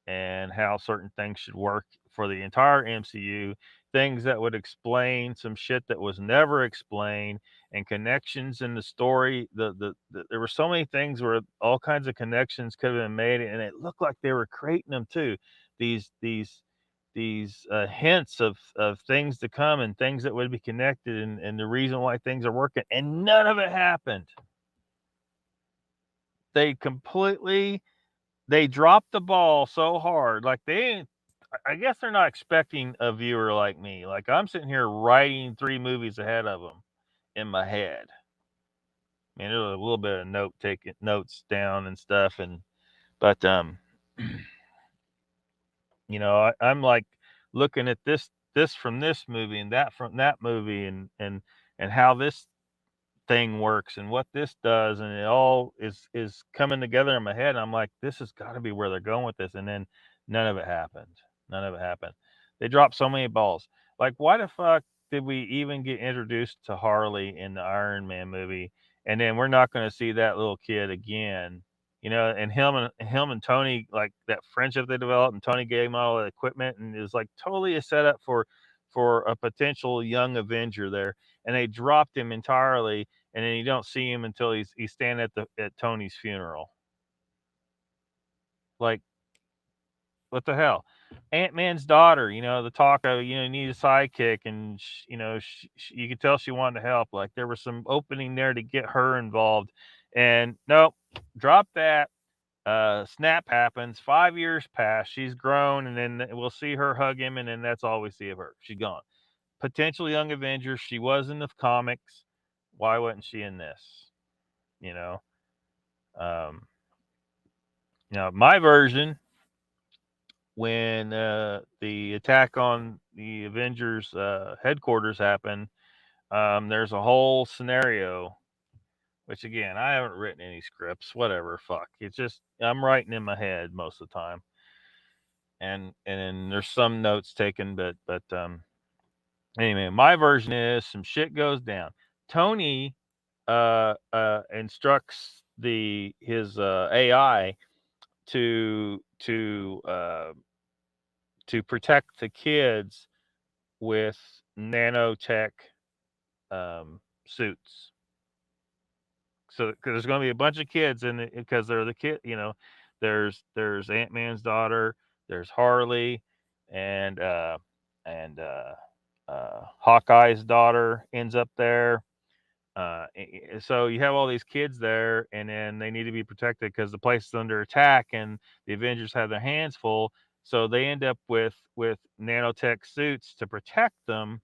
and how certain things should work for the entire MCU. Things that would explain some shit that was never explained and connections in the story. There were so many things where all kinds of connections could have been made, and it looked like they were creating them too. These hints of things to come and things that would be connected and the reason why things are working, and none of it happened. They dropped the ball so hard. Like I guess they're not expecting a viewer like me. Like I'm sitting here writing 3 movies ahead of them in my head. I mean, there's a little bit of taking notes down and stuff, but I'm like looking at this from this movie and that from that movie and how this thing works and what this does, and it all is coming together in my head. And I'm like, this has got to be where they're going with this, and then none of it happened. They dropped so many balls. Like, why the fuck did we even get introduced to Harley in the Iron Man movie, and then we're not going to see that little kid again? And him and Tony, like that friendship they developed, and Tony gave him all the equipment, and it was like totally a setup for a potential young Avenger there, and they dropped him entirely, and then you don't see him until he's standing at Tony's funeral. Like, what the hell? Ant-Man's daughter, the talk of you need a sidekick, and you could tell she wanted to help. Like there was some opening there to get her involved, and nope, drop that. Snap happens. 5 years pass. She's grown, and then we'll see her hug him, and then that's all we see of her. She's gone. Potential young Avenger. She was in the comics. Why wasn't she in this? My version, when the attack on the Avengers headquarters happened, there's a whole scenario. Which again, I haven't written any scripts. Whatever, fuck. It's just I'm writing in my head most of the time, and then there's some notes taken, but anyway, my version is some shit goes down. Tony instructs his AI to protect the kids with nanotech suits. So because there's going to be a bunch of kids in it because they're the kid, there's Ant-Man's daughter, there's Harley, and Hawkeye's daughter ends up there. So you have all these kids there, and then they need to be protected because the place is under attack, and the Avengers have their hands full. So they end up with nanotech suits to protect them.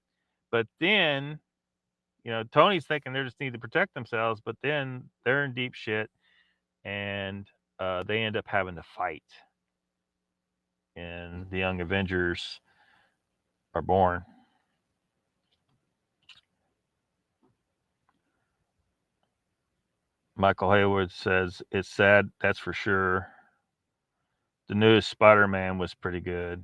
But then, Tony's thinking they just need to protect themselves, but then they're in deep shit, and they end up having to fight, and the Young Avengers are born. Michael Hayward says, it's sad, that's for sure. The newest Spider-Man was pretty good.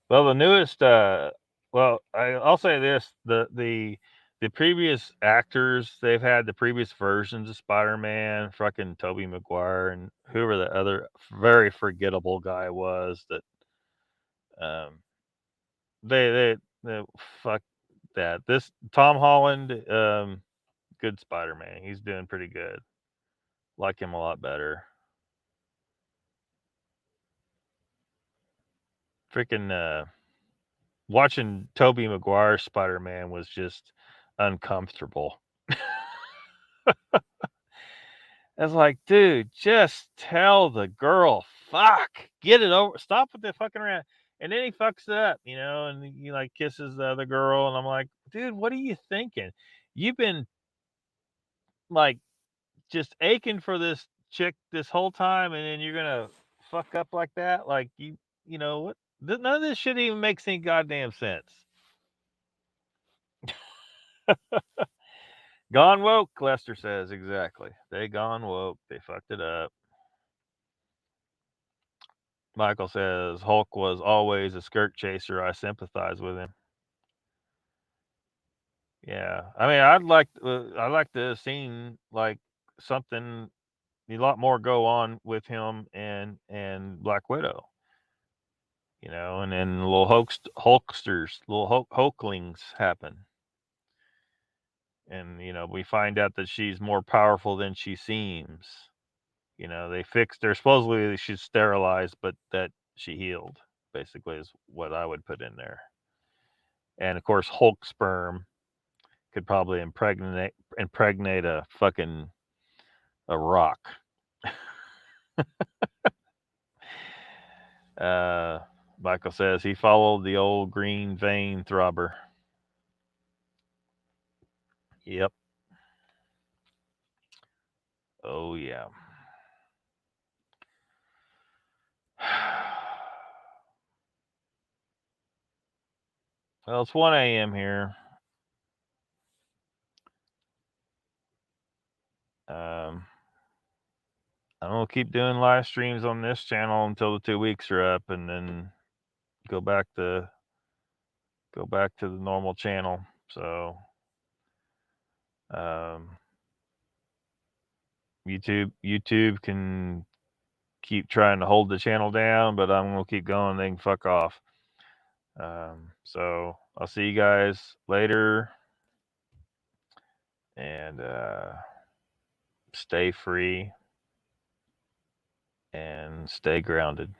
Well, the newest, I'll say this: the previous actors, they've had the previous versions of Spider-Man, fucking Tobey Maguire, and whoever the other very forgettable guy was that, they fuck that. This Tom Holland, good Spider-Man. He's doing pretty good. Like him a lot better. Freaking watching Tobey Maguire Spider-Man was just uncomfortable. It's like, dude, just tell the girl, fuck, get it over, stop with the fucking around. And then he fucks it up, and he like kisses the other girl, and I'm like, dude, what are you thinking? You've been like just aching for this chick this whole time, and then you're gonna fuck up like that? Like what? None of this shit even makes any goddamn sense. Gone woke, Lester says. Exactly. They gone woke. They fucked it up. Michael says Hulk was always a skirt chaser. I sympathize with him. Yeah, I mean, I'd like to have seen like something a lot more go on with him and Black Widow. And then little hulksters, little hulklings happen. And we find out that she's more powerful than she seems. They're supposedly she's sterilized, but that she healed, basically, is what I would put in there. And of course, Hulk sperm could probably impregnate a fucking a rock. Michael says he followed the old green vein throbber. Yep. Oh yeah. Well, it's 1 a.m. here. I'm gonna keep doing live streams on this channel until the 2 weeks are up, and then go back to the normal channel. So YouTube can keep trying to hold the channel down, but I'm gonna keep going. They can fuck off. So I'll see you guys later, and stay free and stay grounded.